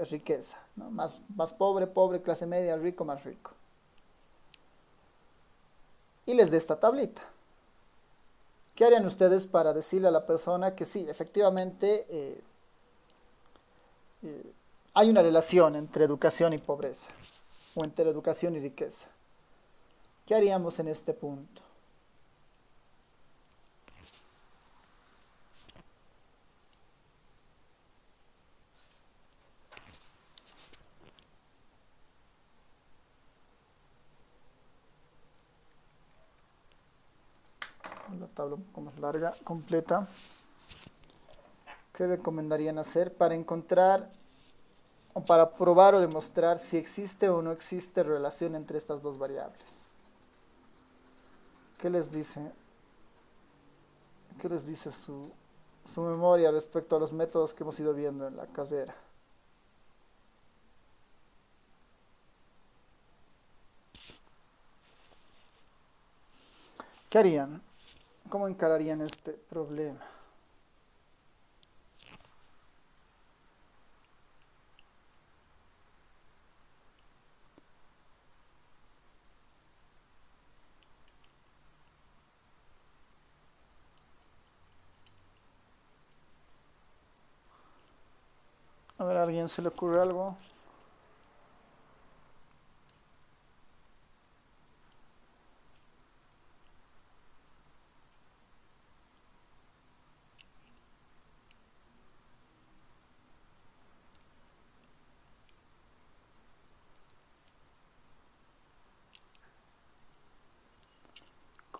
riqueza, ¿no? Más pobre, pobre, clase media, rico, más rico. Y les dé esta tablita. ¿Qué harían ustedes para decirle a la persona que sí, efectivamente eh, hay una relación entre educación y pobreza o entre educación y riqueza? ¿Qué haríamos en este punto? La tabla un poco más larga, completa. ¿Qué recomendarían hacer para encontrar o para probar o demostrar si existe o no existe relación entre estas dos variables? ¿Qué les dice? ¿Qué les dice su memoria respecto a los métodos que hemos ido viendo en la casera? ¿Qué harían? ¿Cómo encararían este problema? A ver, ¿a alguien se le ocurre algo?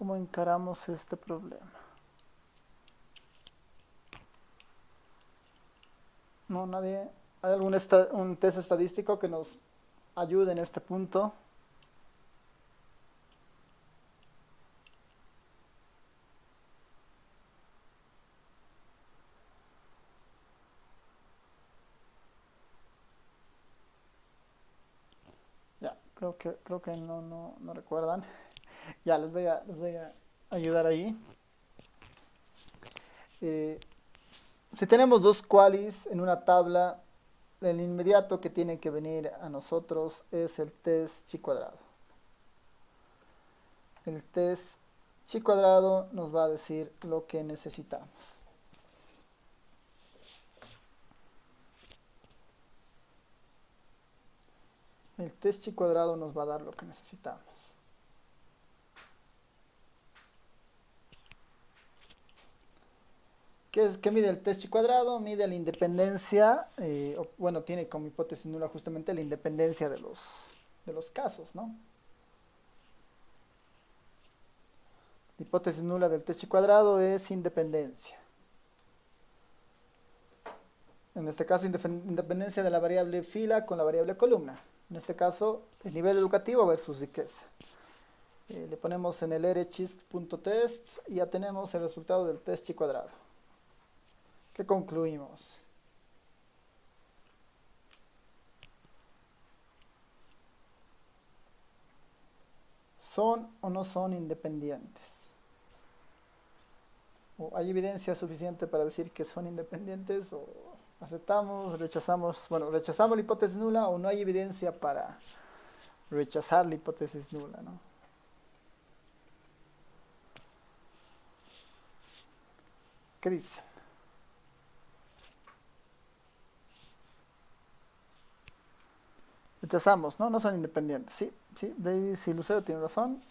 ¿Cómo encaramos este problema? ¿No? ¿Nadie? ¿Hay algún un test estadístico que nos ayude en este punto? Ya, creo que no recuerdan. Ya, les voy a ayudar ahí. Eh, si tenemos dos qualis en una tabla, el inmediato que tiene que venir a nosotros es el test chi cuadrado. El test chi cuadrado nos va a decir lo que necesitamos. El test chi cuadrado nos va a dar lo que necesitamos. ¿Qué mide el test chi cuadrado? Mide la independencia, bueno, tiene como hipótesis nula justamente la independencia de los casos, ¿no? La hipótesis nula del test chi cuadrado es independencia. En este caso, independencia de la variable fila con la variable columna. En este caso, el nivel educativo versus riqueza. Le ponemos en el rchis.test y ya tenemos el resultado del test chi cuadrado. ¿Qué concluimos? ¿Son o no son independientes? ¿O hay evidencia suficiente para decir que son independientes? ¿O aceptamos, rechazamos? Bueno, rechazamos la hipótesis nula o no hay evidencia para rechazar la hipótesis nula, ¿no? ¿Qué dicen? Rechazamos, ¿no? No son independientes. Sí, Davis y Lucero tienen razón.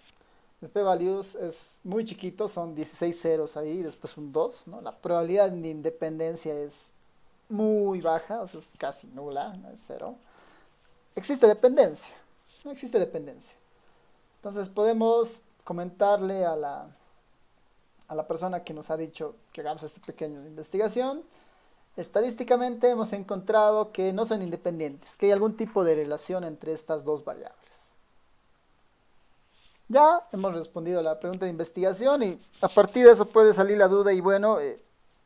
El p-values es muy chiquito, son 16 ceros ahí, después un 2, ¿no? La probabilidad de independencia es muy baja, o sea, es casi nula, no es cero. Existe dependencia, no existe dependencia. Entonces podemos comentarle a la persona que nos ha dicho que hagamos esta pequeña investigación. Estadísticamente hemos encontrado que no son independientes, que hay algún tipo de relación entre estas dos variables. Ya hemos respondido a la pregunta de investigación y a partir de eso puede salir la duda y bueno,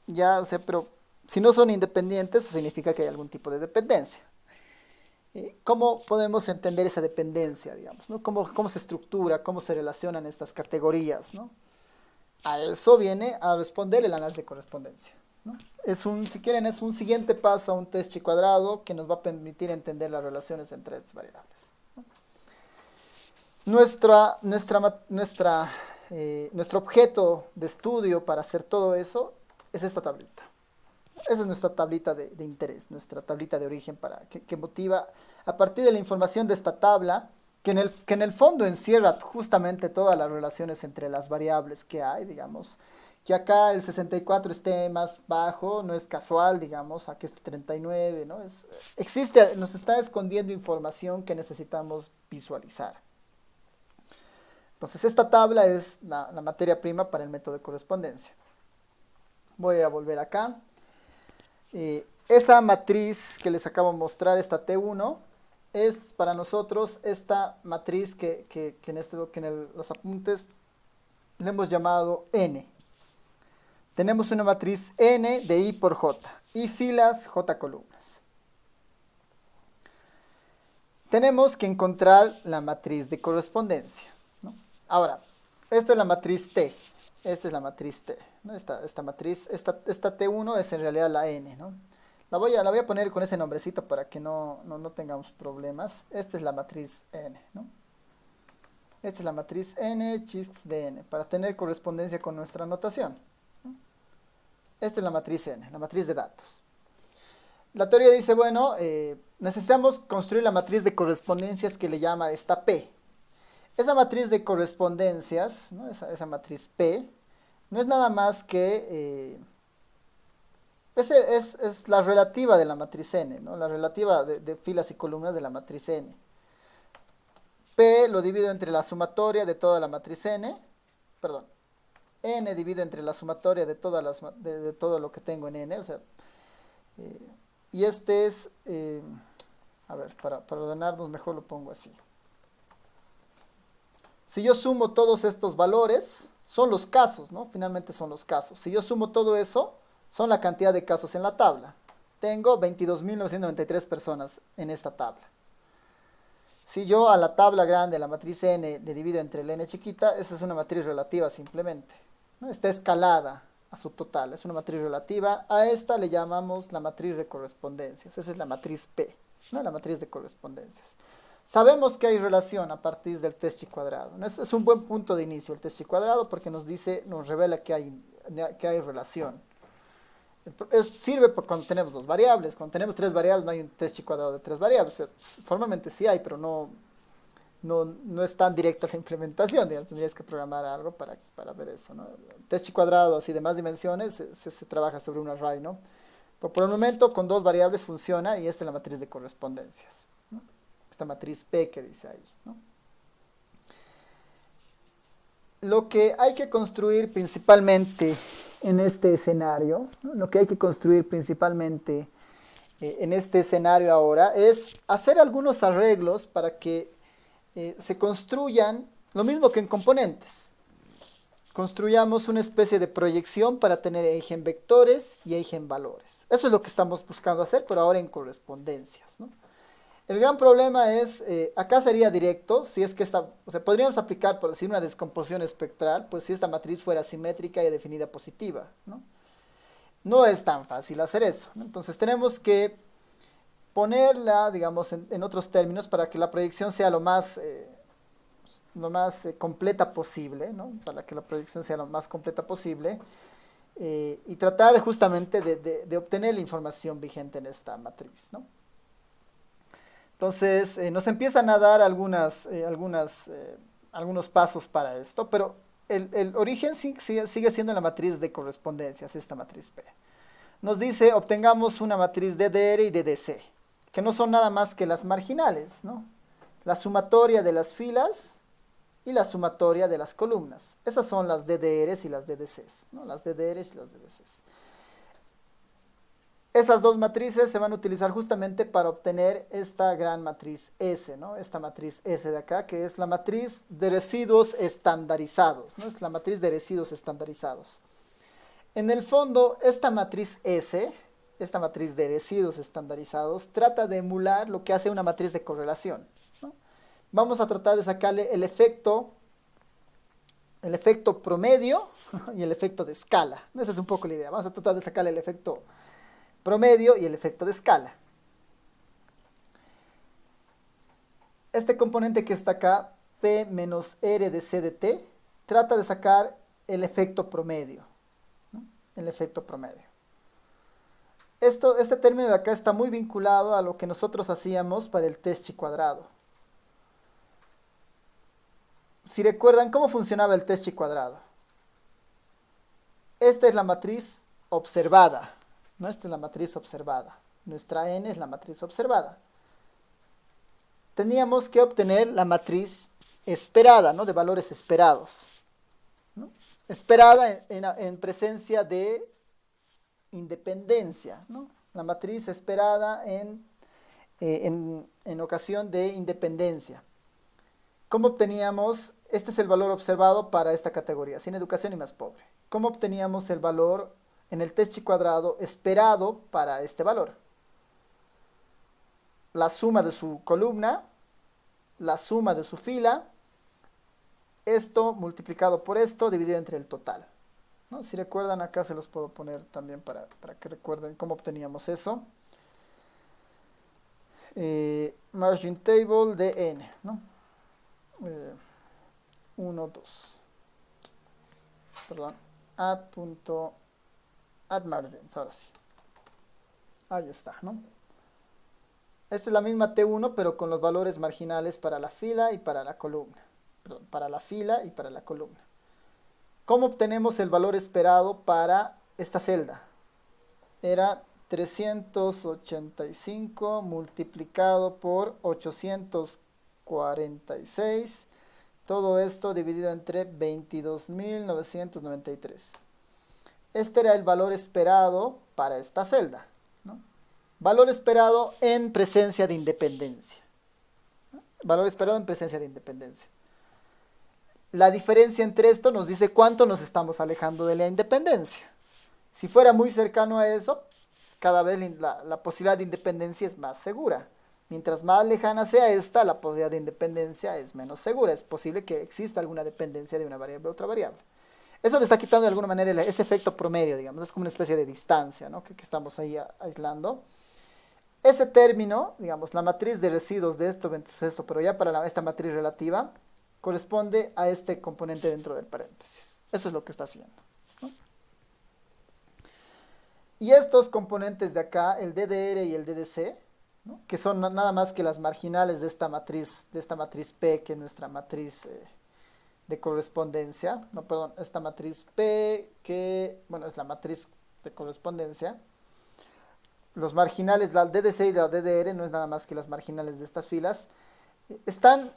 ya, o sea, pero si no son independientes, eso significa que hay algún tipo de dependencia. ¿Cómo podemos entender esa dependencia, digamos, ¿no? ¿Cómo se estructura, cómo se relacionan estas categorías, ¿no? A eso viene a responder el análisis de correspondencia, ¿no? Si quieren, es un siguiente paso a un test chi cuadrado que nos va a permitir entender las relaciones entre estas variables, ¿no? Nuestro objeto de estudio para hacer todo eso es esta tablita. Esa es nuestra tablita de interés, nuestra tablita de origen que motiva a partir de la información de esta tabla, que en el fondo encierra justamente todas las relaciones entre las variables que hay, digamos, que acá el 64 esté más bajo, no es casual, digamos, aquí este 39, ¿no? Nos está escondiendo información que necesitamos visualizar. Entonces esta tabla es la materia prima para el método de correspondencia. Voy a volver acá. Esa matriz que les acabo de mostrar, esta T1, es para nosotros esta matriz que en los apuntes le hemos llamado N. Tenemos una matriz N de I por J, I filas, J columnas. Tenemos que encontrar la matriz de correspondencia, ¿no? Ahora, esta es la matriz T. Esta es la matriz T, ¿no? Esta T1 es en realidad la N, ¿no? La voy a poner con ese nombrecito para que no tengamos problemas. Esta es la matriz N, ¿no? Esta es la matriz N, chiscs de N, para tener correspondencia con nuestra notación, ¿no? Esta es la matriz N, la matriz de datos. La teoría dice, bueno, necesitamos construir la matriz de correspondencias que le llama esta P. Esa matriz de correspondencias, ¿no? Esa matriz P, no es nada más que... es la relativa de la matriz N, ¿no? La relativa de filas y columnas de la matriz N. P lo divido entre la sumatoria de toda la matriz N, perdón, N divido entre la sumatoria de todo lo que tengo en N, o sea, y este es, a ver, para ordenarnos mejor lo pongo así. Si yo sumo todos estos valores, son los casos, ¿no? Finalmente son los casos. Si yo sumo todo eso, son la cantidad de casos en la tabla. Tengo 22.993 personas en esta tabla. Si yo a la tabla grande, la matriz N, le divido entre la N chiquita, esa es una matriz relativa simplemente, ¿no? Está escalada a su total, es una matriz relativa. A esta le llamamos la matriz de correspondencias. Esa es la matriz P, ¿no? La matriz de correspondencias. Sabemos que hay relación a partir del test chi cuadrado. Es un buen punto de inicio el test chi cuadrado porque nos revela que hay relación. Sirve cuando tenemos dos variables. Cuando tenemos tres variables no hay un test chi cuadrado de tres variables. O sea, formalmente sí hay, pero no es tan directa la implementación. Digamos, tendrías que programar algo para ver eso, ¿no? El test chi cuadrado así de más dimensiones se trabaja sobre un array, ¿no? Pero por el momento con dos variables funciona y esta es la matriz de correspondencias, ¿no? Esta matriz P que dice ahí, ¿no? Lo que hay que construir principalmente en este escenario, ¿no? Lo que hay que construir principalmente en este escenario ahora es hacer algunos arreglos para que se construyan lo mismo que en componentes. Construyamos una especie de proyección para tener eigenvectores y eigenvalores. Eso es lo que estamos buscando hacer, pero ahora en correspondencias, ¿no? El gran problema es, acá sería directo, si es que podríamos aplicar, por decir, una descomposición espectral, pues si esta matriz fuera simétrica y definida positiva, ¿no? No es tan fácil hacer eso, ¿no? Entonces tenemos que ponerla, digamos, en otros términos para que la proyección sea lo más completa posible, ¿no? Para que la proyección sea lo más completa posible y tratar justamente de obtener la información vigente en esta matriz, ¿no? Entonces nos empiezan a dar algunos pasos para esto, pero el origen sigue siendo la matriz de correspondencias, esta matriz P. Nos dice, obtengamos una matriz DDR y DDC, que no son nada más que las marginales, ¿no? La sumatoria de las filas y la sumatoria de las columnas. Esas son las DDRs y las DDCs, ¿no? Las DDRs y las DDCs. Esas dos matrices se van a utilizar justamente para obtener esta gran matriz S, ¿no? Esta matriz S de acá, que es la matriz de residuos estandarizados, ¿no? Es la matriz de residuos estandarizados. En el fondo, esta matriz S, esta matriz de residuos estandarizados, trata de emular lo que hace una matriz de correlación, ¿no? Vamos a tratar de sacarle el efecto promedio y el efecto de escala. Esa es un poco la idea. Vamos a tratar de sacarle el efecto promedio y el efecto de escala. Este componente que está acá, P menos R de C de T, trata de sacar el efecto promedio, ¿no? El efecto promedio. Este término de acá está muy vinculado a lo que nosotros hacíamos para el test chi cuadrado. Si recuerdan cómo funcionaba el test chi cuadrado. Esta es la matriz observada. ¿No? Esta es la matriz observada. Nuestra n es la matriz observada. Teníamos que obtener la matriz esperada, ¿no? De valores esperados, ¿no? Esperada en presencia de independencia, ¿no? La matriz esperada en ocasión de independencia. ¿Cómo obteníamos? Este es el valor observado para esta categoría, sin educación y más pobre. ¿Cómo obteníamos el valor en el test chi cuadrado esperado para este valor? La suma de su columna, la suma de su fila, esto multiplicado por esto dividido entre el total, ¿no? Si recuerdan, acá se los puedo poner también para que recuerden cómo obteníamos eso. Margin table de n, ¿no? 1, 2. Perdón. Add margins, ahora sí. Ahí está, ¿no? Esta es la misma T1, pero con los valores marginales para la fila y para la columna. Perdón, para la fila y para la columna. ¿Cómo obtenemos el valor esperado para esta celda? Era 385 multiplicado por 846. Todo esto dividido entre 22.993. Este era el valor esperado para esta celda, ¿no? Valor esperado en presencia de independencia, ¿no? Valor esperado en presencia de independencia. La diferencia entre esto nos dice cuánto nos estamos alejando de la independencia. Si fuera muy cercano a eso, cada vez la posibilidad de independencia es más segura. Mientras más lejana sea esta, la posibilidad de independencia es menos segura. Es posible que exista alguna dependencia de una variable a otra variable. Eso le está quitando de alguna manera ese efecto promedio, digamos. Es como una especie de distancia, ¿no? que estamos ahí aislando. Ese término, digamos, la matriz de residuos de esto, pero ya para esta matriz relativa, corresponde a este componente dentro del paréntesis. Eso es lo que está haciendo, ¿no? Y estos componentes de acá, el DDR y el DDC, ¿no? Que son nada más que las marginales de esta matriz P, que es nuestra matriz de correspondencia, no, perdón, esta matriz P, que, bueno, es la matriz de correspondencia. Los marginales, la DDC y la DDR, no es nada más que las marginales de estas filas, están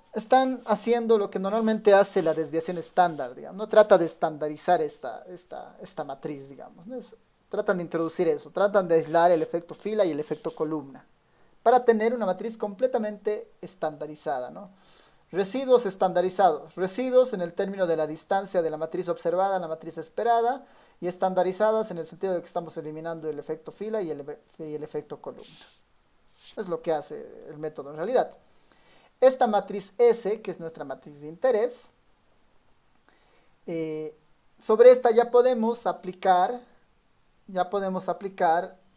haciendo lo que normalmente hace la desviación estándar, digamos, no trata de estandarizar esta matriz, digamos, ¿no? Tratan de introducir eso, tratan de aislar el efecto fila y el efecto columna, para tener una matriz completamente estandarizada, ¿no? Residuos estandarizados, residuos en el término de la distancia de la matriz observada a la matriz esperada, y estandarizadas en el sentido de que estamos eliminando el efecto fila y el efecto columna. Es lo que hace el método en realidad. Esta matriz S, que es nuestra matriz de interés, sobre esta ya podemos aplicar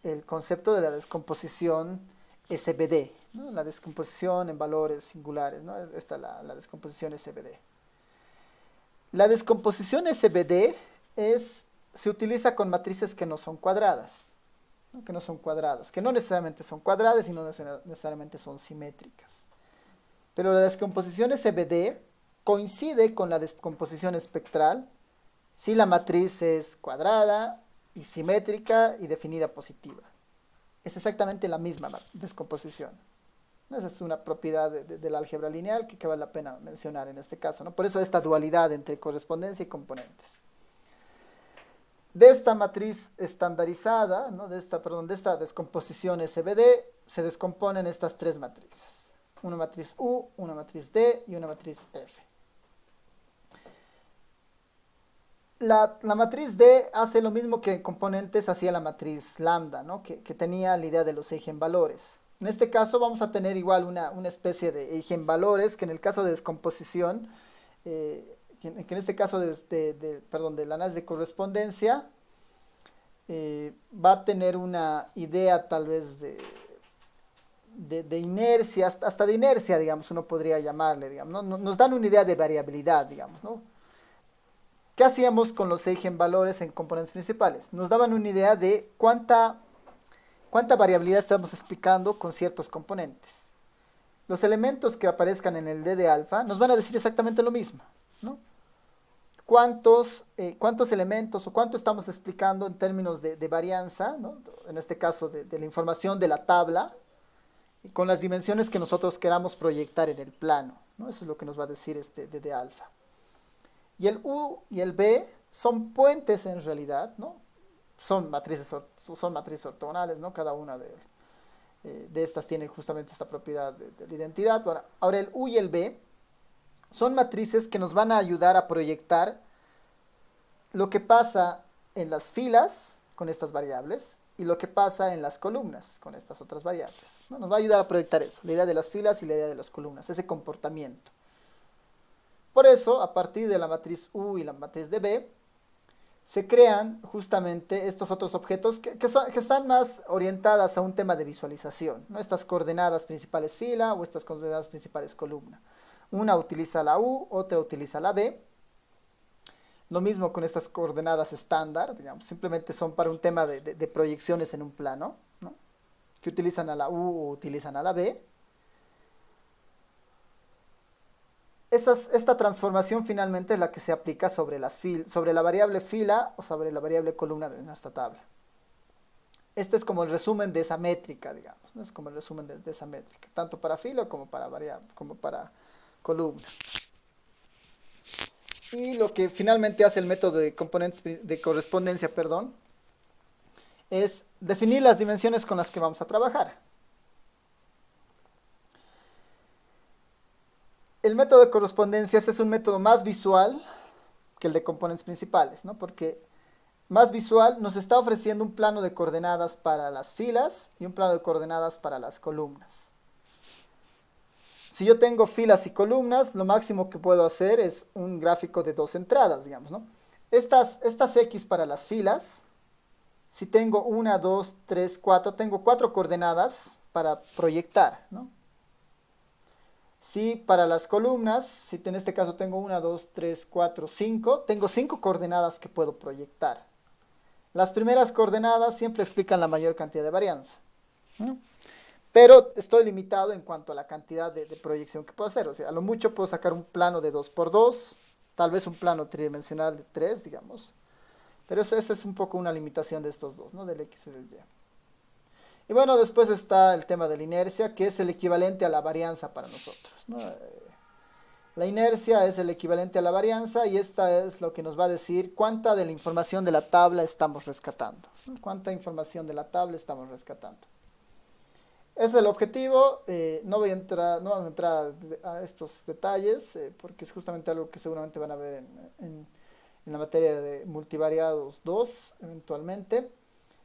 el concepto de la descomposición SVD, ¿no? La descomposición en valores singulares, ¿no? Esta es la descomposición SVD. La descomposición SVD se utiliza con matrices que no son cuadradas, ¿no? Que no necesariamente son cuadradas y no necesariamente son simétricas. Pero la descomposición SVD coincide con la descomposición espectral si la matriz es cuadrada y simétrica y definida positiva. Es exactamente la misma descomposición. Esa es una propiedad del álgebra lineal que vale la pena mencionar en este caso, ¿no? Por eso esta dualidad entre correspondencia y componentes. De esta matriz estandarizada, ¿no? de esta descomposición SVD, se descomponen estas tres matrices. Una matriz U, una matriz D y una matriz F. La matriz D hace lo mismo que en componentes hacía la matriz lambda, ¿no? que tenía la idea de los eigenvalores. En este caso vamos a tener igual una especie de eigenvalores que en el caso de descomposición, que en este caso del análisis de correspondencia, va a tener una idea tal vez de inercia, hasta de inercia, digamos, uno podría llamarle, digamos, ¿no? Nos dan una idea de variabilidad, digamos, ¿no? ¿Qué hacíamos con los eigenvalores en componentes principales? Nos daban una idea de cuánta variabilidad estamos explicando con ciertos componentes. Los elementos que aparezcan en el D de alfa nos van a decir exactamente lo mismo, ¿no? ¿Cuántos elementos o cuánto estamos explicando en términos de varianza, ¿no? En este caso de la información de la tabla, con las dimensiones que nosotros queramos proyectar en el plano, ¿no? Eso es lo que nos va a decir este D de alfa. Y el U y el B son puentes en realidad, ¿no? Son matrices ortogonales, ¿no? Cada una de estas tiene justamente esta propiedad de la identidad. Ahora el U y el B son matrices que nos van a ayudar a proyectar lo que pasa en las filas con estas variables y lo que pasa en las columnas con estas otras variables, ¿no? Nos va a ayudar a proyectar eso, la idea de las filas y la idea de las columnas, ese comportamiento. Por eso, a partir de la matriz U y la matriz de B, se crean justamente estos otros objetos que están más orientadas a un tema de visualización, ¿no? Estas coordenadas principales fila o estas coordenadas principales columna. Una utiliza la U, otra utiliza la B. Lo mismo con estas coordenadas estándar, digamos, simplemente son para un tema de proyecciones en un plano, ¿no? Que utilizan a la U o utilizan a la B. Esta transformación finalmente es la que se aplica sobre la variable fila o sobre la variable columna de nuestra tabla. Este es como el resumen de esa métrica, digamos, ¿no? Es como el resumen de esa métrica, tanto para fila como para variable, como para columna. Y lo que finalmente hace el método de componentes de correspondencia, perdón, es definir las dimensiones con las que vamos a trabajar. El método de correspondencias es un método más visual que el de componentes principales, ¿no? Porque más visual nos está ofreciendo un plano de coordenadas para las filas y un plano de coordenadas para las columnas. Si yo tengo filas y columnas, lo máximo que puedo hacer es un gráfico de dos entradas, digamos, ¿no? Estas X para las filas, si tengo 1, 2, 3, 4, tengo 4 coordenadas para proyectar, ¿no? Si para las columnas, si en este caso tengo 1, 2, 3, 4, 5, tengo 5 coordenadas que puedo proyectar. Las primeras coordenadas siempre explican la mayor cantidad de varianza, ¿no? Pero estoy limitado en cuanto a la cantidad de proyección que puedo hacer. O sea, a lo mucho puedo sacar un plano de 2×2, tal vez un plano tridimensional de 3, digamos. Pero eso es un poco una limitación de estos dos, ¿no? Del X y del Y. Y bueno, después está el tema de la inercia, que es el equivalente a la varianza para nosotros, ¿no? La inercia es el equivalente a la varianza y esta es lo que nos va a decir cuánta de la información de la tabla estamos rescatando, ¿no? Cuánta información de la tabla estamos rescatando. Ese es el objetivo. No vamos a entrar a estos detalles porque es justamente algo que seguramente van a ver en la materia de multivariados 2 eventualmente.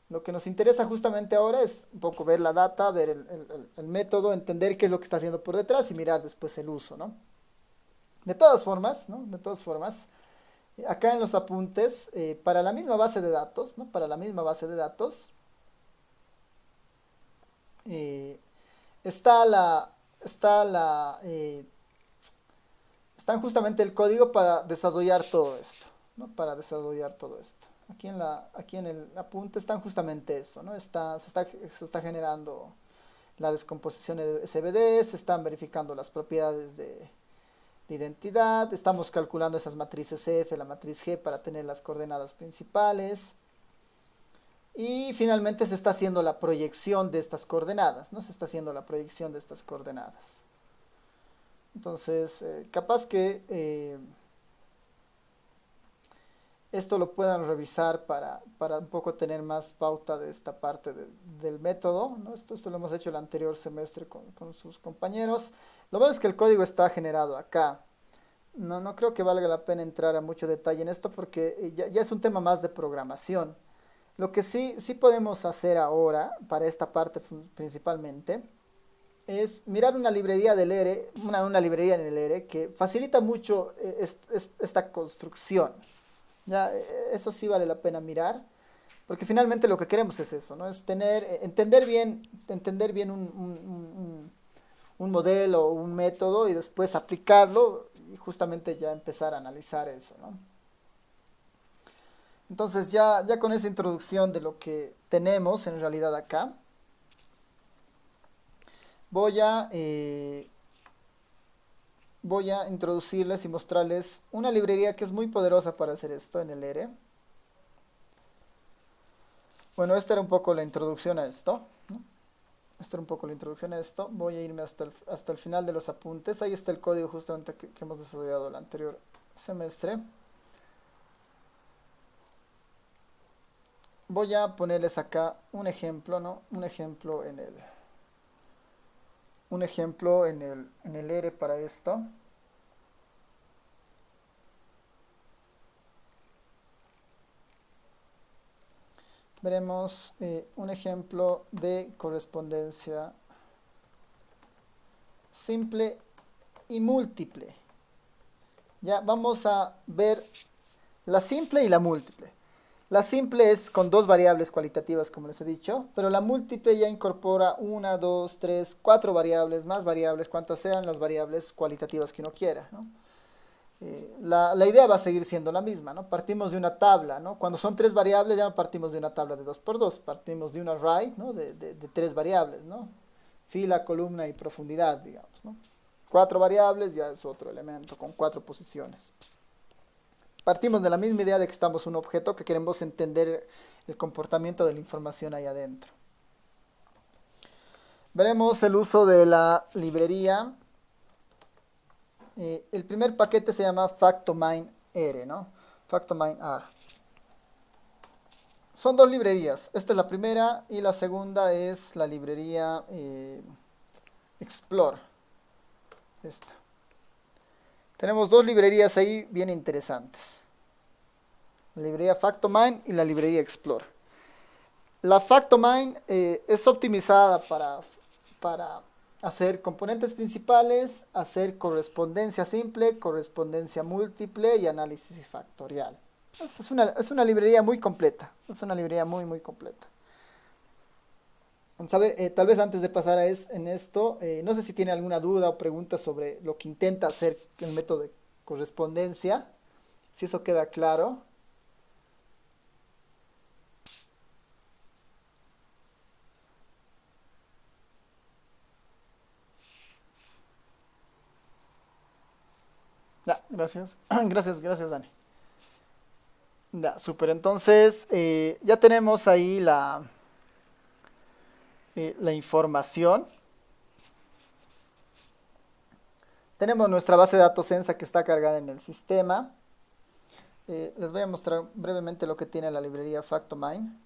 Lo que nos interesa justamente ahora es un poco ver la data, ver el método, entender qué es lo que está haciendo por detrás y mirar después el uso, ¿no? De todas formas, ¿no? De todas formas, acá en los apuntes, para la misma base de datos, ¿no? Para la misma base de datos, están justamente el código para desarrollar todo esto, ¿no? Para desarrollar todo esto. Aquí en el apunte están justamente esto, ¿no? Se está generando la descomposición de SVD, se están verificando las propiedades de identidad, estamos calculando esas matrices F, la matriz G para tener las coordenadas principales. Y finalmente se está haciendo la proyección de estas coordenadas, ¿no? Se está haciendo la proyección de estas coordenadas. Entonces, capaz que esto lo puedan revisar para un poco tener más pauta de esta parte del método, ¿no? Esto lo hemos hecho el anterior semestre con sus compañeros. Lo bueno es que el código está generado acá. No creo que valga la pena entrar a mucho detalle en esto porque ya es un tema más de programación. Lo que sí podemos hacer ahora, para esta parte principalmente, es mirar una librería del ERE, una librería en el ERE que facilita mucho esta construcción. Ya, eso sí vale la pena mirar, porque finalmente lo que queremos es eso, ¿no? Es entender bien un modelo o un método y después aplicarlo y justamente ya empezar a analizar eso, ¿no? Entonces ya con esa introducción de lo que tenemos en realidad acá, voy a, eh, voy a introducirles y mostrarles una librería que es muy poderosa para hacer esto en el ERE. Bueno, esta era un poco la introducción a esto, ¿no? Esta era un poco la introducción a esto. Voy a irme hasta el final de los apuntes. Ahí está el código justamente que hemos desarrollado el anterior semestre. Voy a ponerles acá un ejemplo, ¿no? Un ejemplo en el ERE para esto. Veremos un ejemplo de correspondencia simple y múltiple. Ya vamos a ver la simple y la múltiple. La simple es con dos variables cualitativas, como les he dicho, pero la múltiple ya incorpora una, dos, tres, cuatro variables, más variables, cuantas sean las variables cualitativas que uno quiera, ¿no? La idea va a seguir siendo la misma, ¿no? Partimos de una tabla, ¿no? Cuando son tres variables ya no partimos de una tabla de 2 por 2, partimos de un array, ¿no? De tres variables, ¿no? Fila, columna y profundidad, digamos, ¿no? Cuatro variables ya es otro elemento con cuatro posiciones. Partimos de la misma idea de que estamos un objeto que queremos entender el comportamiento de la información ahí adentro. Veremos el uso de la librería. El primer paquete se llama FactomineR, ¿no? FactomineR. Son dos librerías. Esta es la primera y la segunda es la librería Explore. Esta. Tenemos dos librerías ahí bien interesantes. La librería Factomine y la librería Explore. La Factomine es optimizada para hacer componentes principales, hacer correspondencia simple, correspondencia múltiple y análisis factorial. Es una librería muy completa. Es una librería muy completa. Vamos a ver, tal vez antes de pasar en esto, no sé si tiene alguna duda o pregunta sobre lo que intenta hacer el método de correspondencia. Si eso queda claro. Ya, gracias. Gracias, Dani. Ya, súper. Entonces, ya tenemos ahí la información. Tenemos nuestra base de datos ENSA que está cargada en el sistema. Les voy a mostrar brevemente lo que tiene la librería Factomine.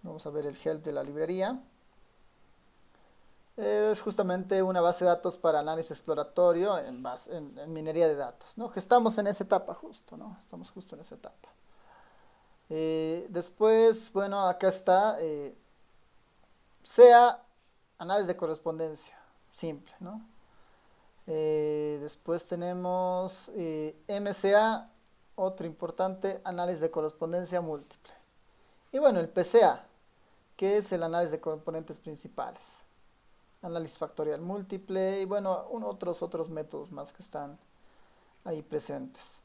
Vamos a ver el help de la librería. Es justamente una base de datos para análisis exploratorio en minería de datos, ¿no? Que estamos en esa etapa justo, ¿no? Estamos justo en esa etapa. Después, bueno, acá está SEA, análisis de correspondencia, simple, ¿no? Después tenemos MCA, otro importante, análisis de correspondencia múltiple. Y bueno, el PCA, que es el análisis de componentes principales. Análisis factorial múltiple y bueno, otros métodos más que están ahí presentes.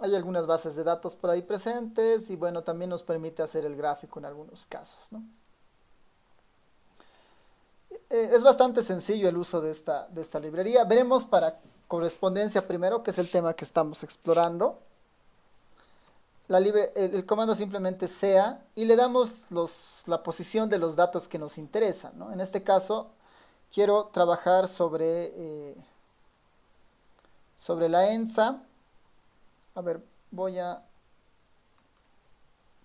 Hay algunas bases de datos por ahí presentes y bueno, también nos permite hacer el gráfico en algunos casos, ¿no? Es bastante sencillo el uso de esta librería. Veremos para correspondencia primero, que es el tema que estamos explorando. el comando simplemente sea y le damos la posición de los datos que nos interesan, ¿no? En este caso, quiero trabajar sobre la ENSA. A ver,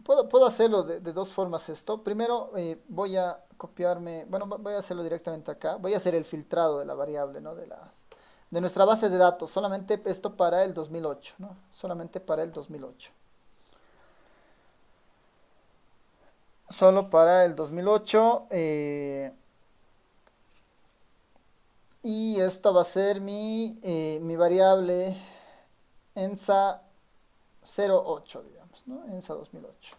puedo hacerlo de dos formas esto. Primero voy a copiarme, bueno, voy a hacerlo directamente acá. Voy a hacer el filtrado de la variable, ¿no? De nuestra base de datos. Solamente esto para el 2008, ¿no? Solamente para el 2008. Solo para el 2008. Y esta va a ser mi variable ENSA 08, digamos, ¿no? ENSA 2008.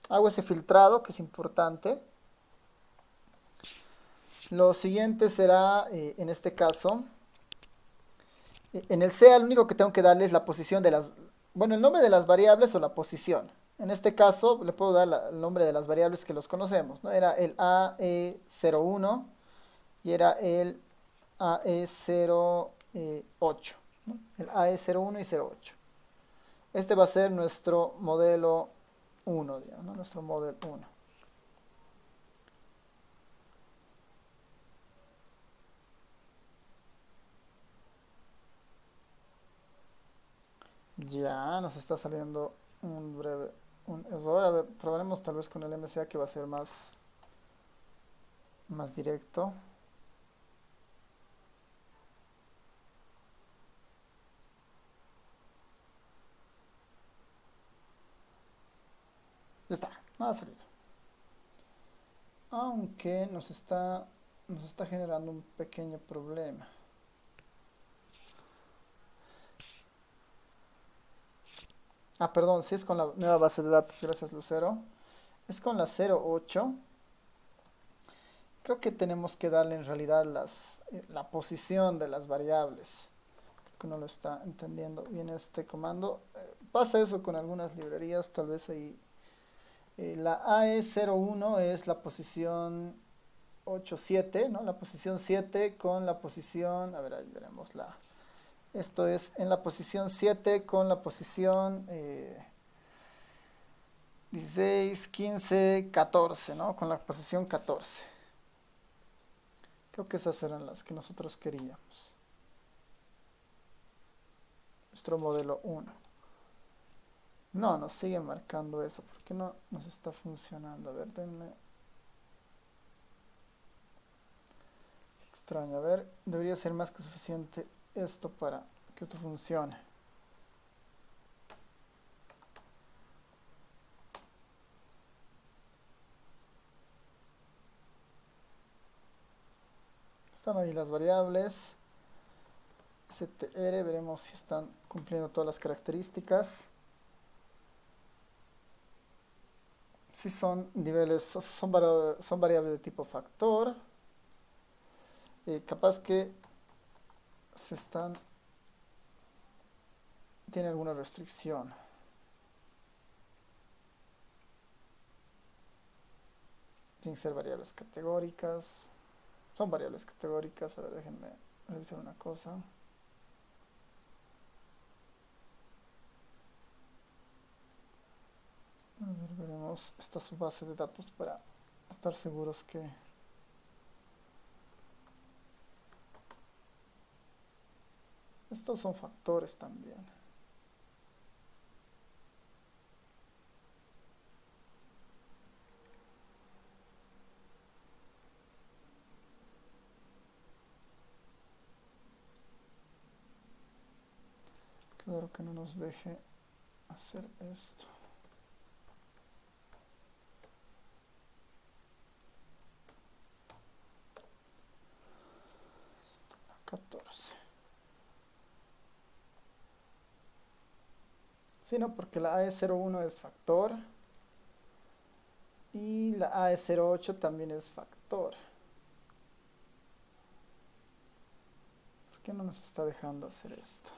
Hago ese filtrado que es importante. Lo siguiente será, en este caso, en el sea lo único que tengo que darle es la posición bueno, el nombre de las variables o la posición. En este caso le puedo dar el nombre de las variables que los conocemos, ¿no? Era el AE01 y era el AE08, ¿no? El AE01 y 08. Este va a ser nuestro modelo 1, digamos, ¿no? Nuestro modelo 1. Ya nos está saliendo un error. A ver, probaremos tal vez con el MCA que va a ser más directo. Ya está, no ha salido. Aunque nos está generando un pequeño problema. Perdón, si es con la nueva base de datos, gracias Lucero. Es con la 08. Creo que tenemos que darle en realidad la posición de las variables. Creo que no lo está entendiendo bien este comando. Pasa eso con algunas librerías, tal vez ahí. La AE01 es la posición 87, ¿no? La posición 7 con la posición, a ver, ahí veremos esto es en la posición 7 con la posición 16, 15, 14, ¿no? Con la posición 14. Creo que esas eran las que nosotros queríamos. Nuestro modelo 1. No, nos sigue marcando eso. ¿Por qué no nos está funcionando? A ver, denme. Extraño. A ver, debería ser más que suficiente esto para que esto funcione. Están ahí las variables. str, veremos si están cumpliendo todas las características. Si son niveles, son variables de tipo factor. Capaz que tiene alguna restricción. Tienen que ser variables categóricas. Son variables categóricas. A ver, déjenme revisar una cosa. A ver, veremos esta su base de datos para estar seguros que estos son factores también. Claro que no nos deje hacer esto. La 14. Sí, no, porque la AE01 es factor. Y la AE08 también es factor. ¿Por qué no nos está dejando hacer esto?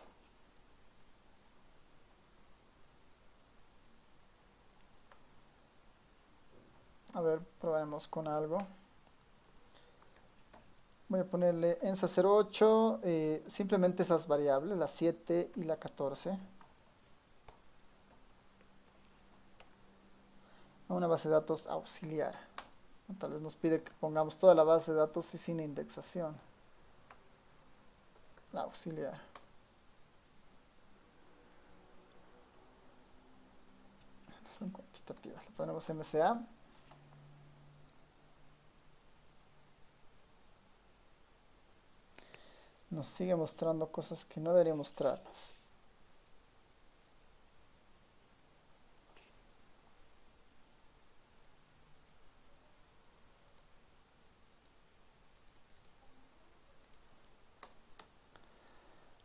A ver, probaremos con algo. Voy a ponerle ENSA 08, simplemente esas variables, la 7 y la 14. a una base de datos auxiliar. Tal vez nos pide que pongamos toda la base de datos y sin indexación. La auxiliar. Son cuantitativas. Le ponemos MCA. Nos sigue mostrando cosas que no debería mostrarnos.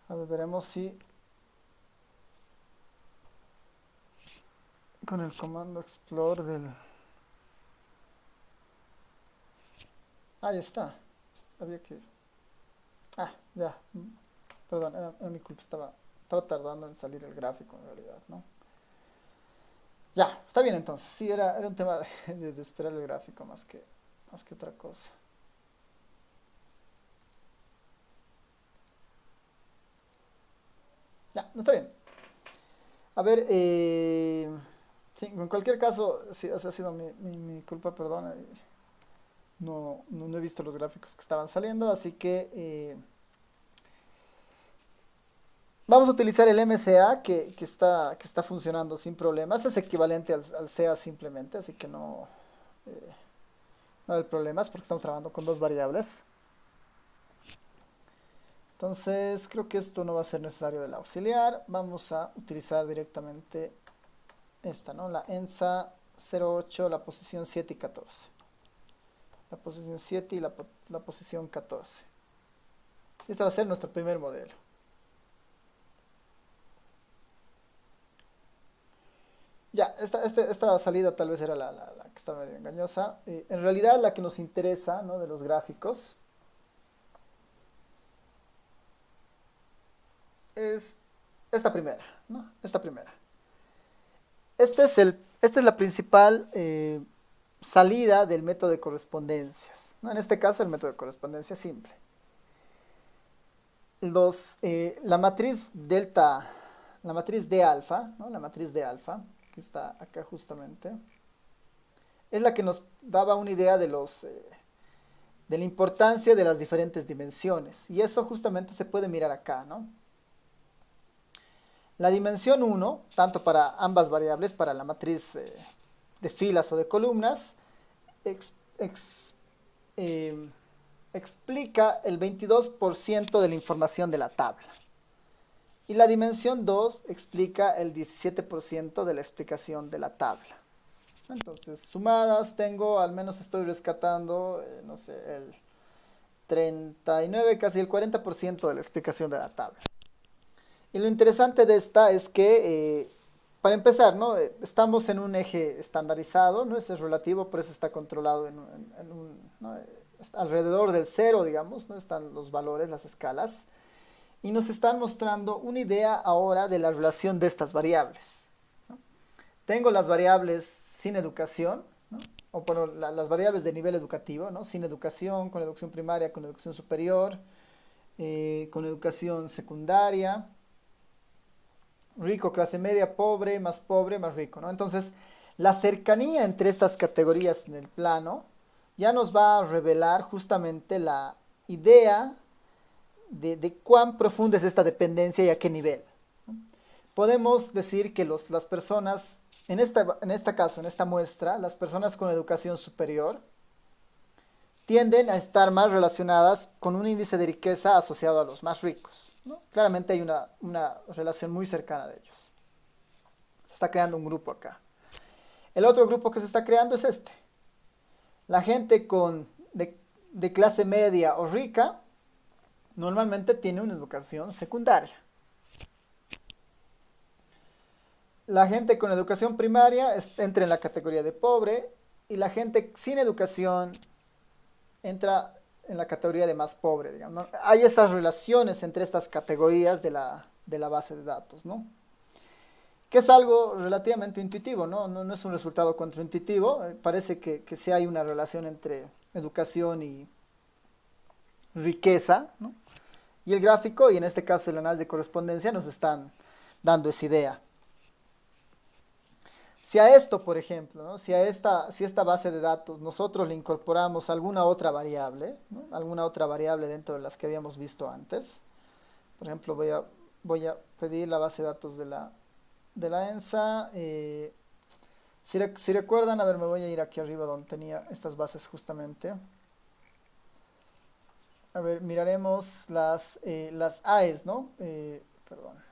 A ver, veremos si con el comando explore del... Ah, ya está. Había que... Ah, ya. Perdón, era mi culpa. Estaba tardando en salir el gráfico en realidad, ¿no? Ya, está bien entonces. Sí, era un tema de esperar el gráfico más que otra cosa. Ya, no está bien. A ver, sí, en cualquier caso, sí, esa ha sido mi culpa, perdón. No he visto los gráficos que estaban saliendo, así que vamos a utilizar el MCA que está funcionando sin problemas. Es equivalente al CA simplemente, así que no hay problemas porque estamos trabajando con dos variables. Entonces creo que esto no va a ser necesario del auxiliar. Vamos a utilizar directamente esta, ¿no? La ENSA 08, la posición 7 y 14. La posición 7 y la posición 14. Este va a ser nuestro primer modelo. Ya, esta salida tal vez era la que estaba medio engañosa. En realidad la que nos interesa, ¿no?, de los gráficos es esta primera, ¿no? Esta primera. Esta es la principal salida del método de correspondencias, ¿no? En este caso el método de correspondencia simple. La matriz delta, la matriz de alfa, ¿no? La matriz de alfa, que está acá justamente, es la que nos daba una idea de la importancia de las diferentes dimensiones. Y eso justamente se puede mirar acá, ¿no? La dimensión 1, tanto para ambas variables, para la matriz de filas o de columnas, explica el 22% de la información de la tabla. Y la dimensión 2 explica el 17% de la explicación de la tabla. Entonces, sumadas tengo, al menos estoy rescatando, no sé, el 39, casi el 40% de la explicación de la tabla. Y lo interesante de esta es que, para empezar, ¿no?, estamos en un eje estandarizado, ¿no? Eso es relativo, por eso está controlado ¿no?, alrededor del cero, digamos, ¿no? Están los valores, las escalas. Y nos están mostrando una idea ahora de la relación de estas variables, ¿no? Tengo las variables sin educación, ¿no?, o bueno, las variables de nivel educativo, ¿no?, sin educación, con educación primaria, con educación superior, con educación secundaria, rico, clase media, pobre, más rico, ¿no? Entonces, la cercanía entre estas categorías en el plano ya nos va a revelar justamente la idea de cuán profunda es esta dependencia y a qué nivel, ¿no? Podemos decir que las personas, en esta muestra, las personas con educación superior tienden a estar más relacionadas con un índice de riqueza asociado a los más ricos, ¿no? Claramente hay una relación muy cercana de ellos. Se está creando un grupo acá. El otro grupo que se está creando es este. La gente de clase media o rica normalmente tiene una educación secundaria. La gente con educación primaria entra en la categoría de pobre y la gente sin educación entra en la categoría de más pobre, digamos, ¿no? Hay esas relaciones entre estas categorías de la base de datos, ¿no? Que es algo relativamente intuitivo, ¿no? No es un resultado contraintuitivo. Parece que sí hay una relación entre educación y riqueza, ¿no? Y el gráfico, y en este caso el análisis de correspondencia, nos están dando esa idea. Si a esto, por ejemplo, ¿no? Si esta base de datos nosotros le incorporamos alguna otra variable, ¿no? Alguna otra variable dentro de las que habíamos visto antes. Por ejemplo, voy a pedir la base de datos de la ENSA. Si recuerdan, a ver, me voy a ir aquí arriba donde tenía estas bases justamente. A ver, miraremos las AES, ¿no? Perdón.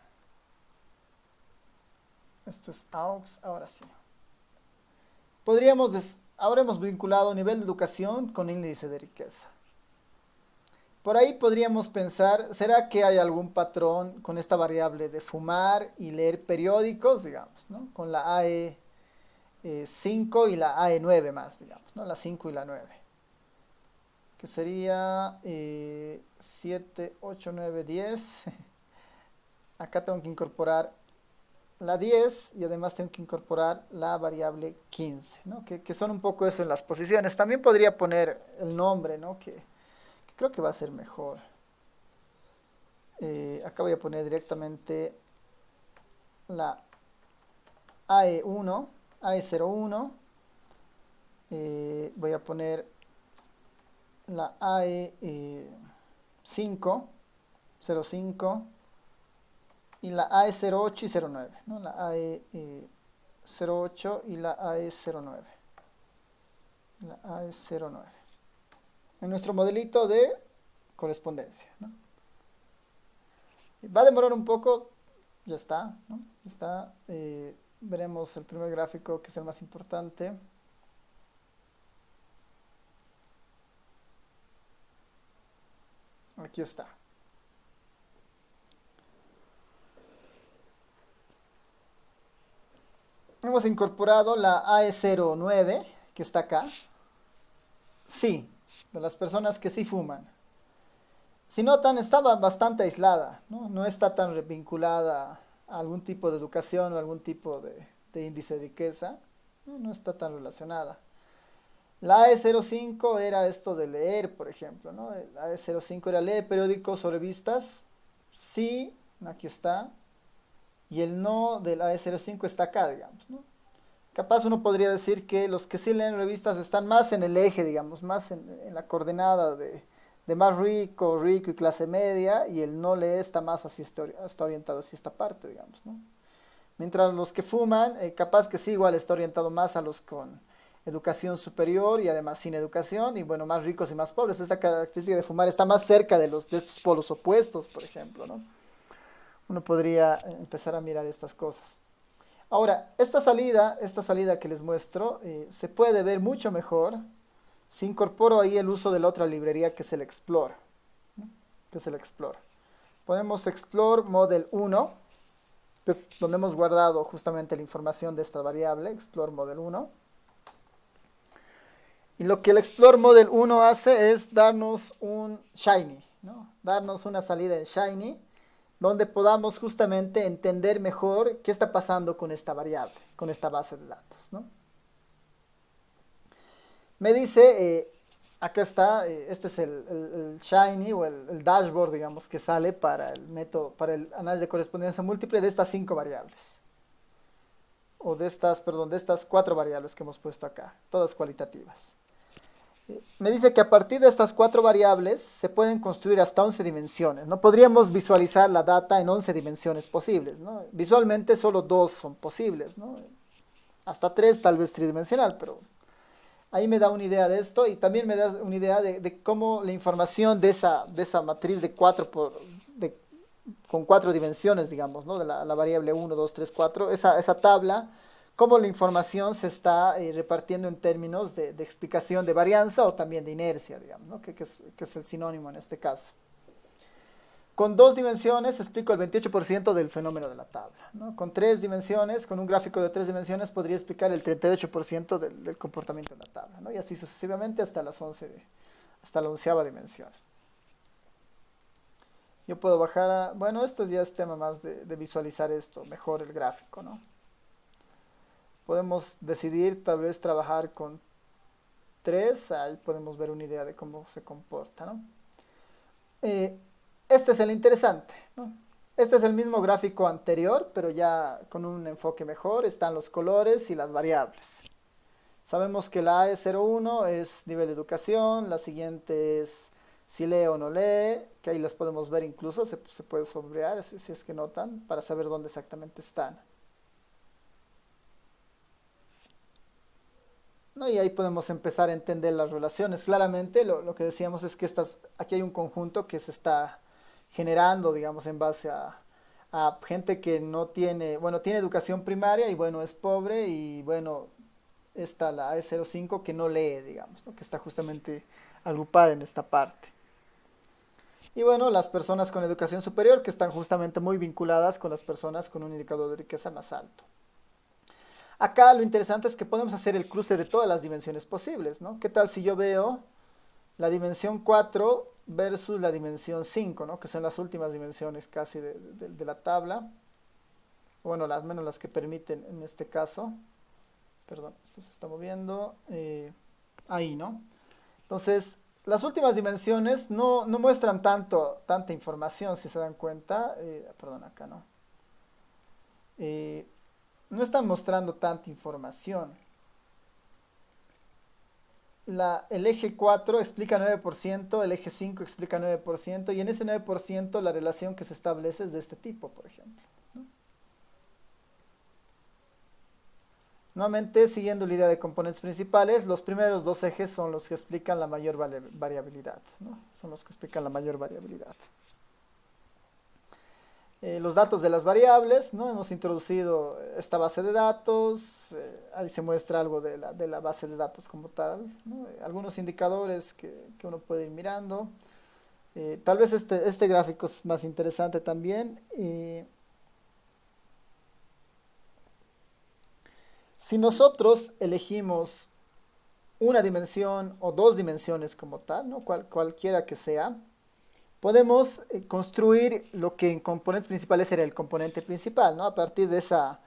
Esto es AUX, ahora sí. Ahora hemos vinculado nivel de educación con índice de riqueza. Por ahí podríamos pensar, ¿será que hay algún patrón con esta variable de fumar y leer periódicos, digamos, ¿no? Con la AE 5 y la AE 9 más, digamos, ¿no? La 5 y la 9. Que sería 7, 8, 9, 10. Acá tengo que incorporar la 10 y además tengo que incorporar la variable 15, ¿no? Que son un poco eso en las posiciones. También podría poner el nombre, ¿no? Que creo que va a ser mejor. Acá voy a poner directamente la AE1, AE01. Voy a poner la AE5, 05 y la AE08 y 09, ¿no? La AE08 y la AE09. La AE09. En nuestro modelito de correspondencia, ¿no? Va a demorar un poco, ya está, ¿no? Ya está. Veremos el primer gráfico, que es el más importante. Aquí está. Hemos incorporado la AE09, que está acá. Sí, de las personas que sí fuman. Si notan, estaba bastante aislada, ¿no? No está tan vinculada a algún tipo de educación o algún tipo de índice de riqueza. No, no está tan relacionada. La AE05 era esto de leer, por ejemplo, ¿no? La AE05 era leer periódicos o revistas. Sí, aquí está. Y el no de la AE05 está acá, digamos, ¿no? Capaz uno podría decir que los que sí leen revistas están más en el eje, digamos, más en la coordenada de más rico, rico y clase media, y el no lee está más así, está orientado hacia esta parte, digamos, ¿no? Mientras los que fuman, capaz que sí, igual está orientado más a los con educación superior y además sin educación, y bueno, más ricos y más pobres. Esa característica de fumar está más cerca de estos polos opuestos, por ejemplo, ¿no? Uno podría empezar a mirar estas cosas. Ahora, esta salida que les muestro, se puede ver mucho mejor si incorporo ahí el uso de la otra librería que es el Explore, ¿no? Que es el Explore. Ponemos Explore Model 1, que es donde hemos guardado justamente la información de esta variable, Explore Model 1. Y lo que el Explore Model 1 hace es darnos un Shiny, ¿no? Darnos una salida en Shiny, donde podamos justamente entender mejor qué está pasando con esta variable, con esta base de datos, ¿no? Me dice, acá está, este es el Shiny o el dashboard, digamos, que sale para el método, para el análisis de correspondencia múltiple de estas 5 variables. O de estas, perdón, de estas 4 variables que hemos puesto acá, todas cualitativas. Me dice que a partir de estas 4 variables se pueden construir hasta 11 dimensiones, ¿no? Podríamos visualizar la data en 11 dimensiones posibles, ¿no? Visualmente solo 2 son posibles, ¿no? Hasta 3 tal vez tridimensional, pero ahí me da una idea de esto y también me da una idea de cómo la información de esa matriz de 4 con 4 dimensiones, digamos, ¿no? De la variable 1, 2, 3, 4, esa tabla, cómo la información se está repartiendo en términos de explicación de varianza o también de inercia, digamos, ¿no? Que es el sinónimo en este caso. Con 2 dimensiones explico el 28% del fenómeno de la tabla, ¿no? Con 3 dimensiones, con un gráfico de 3 dimensiones, podría explicar el 38% del comportamiento de la tabla, ¿no? Y así sucesivamente hasta la 11ª dimensión. Yo puedo bajar a... Bueno, esto ya es tema más de visualizar esto, mejor el gráfico, ¿no? Podemos decidir tal vez trabajar con 3, ahí podemos ver una idea de cómo se comporta, ¿no? Este es el interesante, ¿no? Este es el mismo gráfico anterior, pero ya con un enfoque mejor. Están los colores y las variables. Sabemos que la A01 es nivel de educación, la siguiente es si lee o no lee, que ahí las podemos ver incluso, se puede sombrear si es que notan, para saber dónde exactamente están. ¿No? Y ahí podemos empezar a entender las relaciones. Claramente lo que decíamos es que aquí hay un conjunto que se está generando, digamos, en base a gente que no tiene, bueno, tiene educación primaria y bueno, es pobre y bueno, está la A05 que no lee, digamos, ¿no? Que está justamente agrupada en esta parte. Y bueno, las personas con educación superior que están justamente muy vinculadas con las personas con un indicador de riqueza más alto. Acá lo interesante es que podemos hacer el cruce de todas las dimensiones posibles, ¿no? ¿Qué tal si yo veo la dimensión 4 versus la dimensión 5, ¿no? Que son las últimas dimensiones casi de la tabla. Bueno, al menos las que permiten en este caso. Perdón, esto se está moviendo. Ahí, ¿no? Entonces, las últimas dimensiones no muestran tanta información, si se dan cuenta. Perdón, acá no. No están mostrando tanta información. El eje 4 explica 9%, el eje 5 explica 9%, y en ese 9% la relación que se establece es de este tipo, por ejemplo, ¿no? Nuevamente, siguiendo la idea de componentes principales, los primeros dos ejes son los que explican la mayor variabilidad, ¿no? Son los que explican la mayor variabilidad. Los datos de las variables, ¿no? Hemos introducido esta base de datos, ahí se muestra algo de la base de datos como tal, ¿no? Algunos indicadores que uno puede ir mirando. Tal vez este gráfico es más interesante también. Si nosotros elegimos una dimensión o dos dimensiones como tal, ¿no? Cualquiera que sea, podemos construir lo que en componentes principales era el componente principal, ¿no? A partir de esa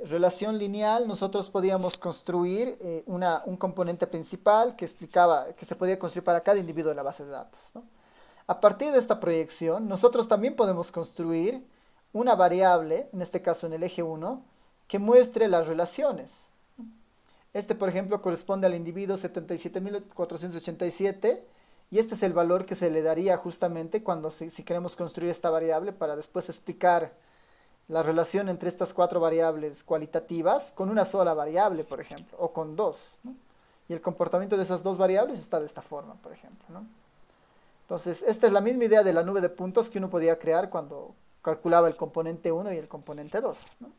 relación lineal, nosotros podíamos construir un componente principal que explicaba, que se podía construir para cada individuo de la base de datos, ¿no? A partir de esta proyección, nosotros también podemos construir una variable, en este caso en el eje 1, que muestre las relaciones. Este, por ejemplo, corresponde al individuo 77.487 y este es el valor que se le daría justamente cuando si queremos construir esta variable para después explicar la relación entre estas cuatro variables cualitativas con una sola variable, por ejemplo, o con dos, ¿no? Y el comportamiento de esas dos variables está de esta forma, por ejemplo, ¿no? Entonces, esta es la misma idea de la nube de puntos que uno podía crear cuando calculaba el componente 1 y el componente 2, ¿no?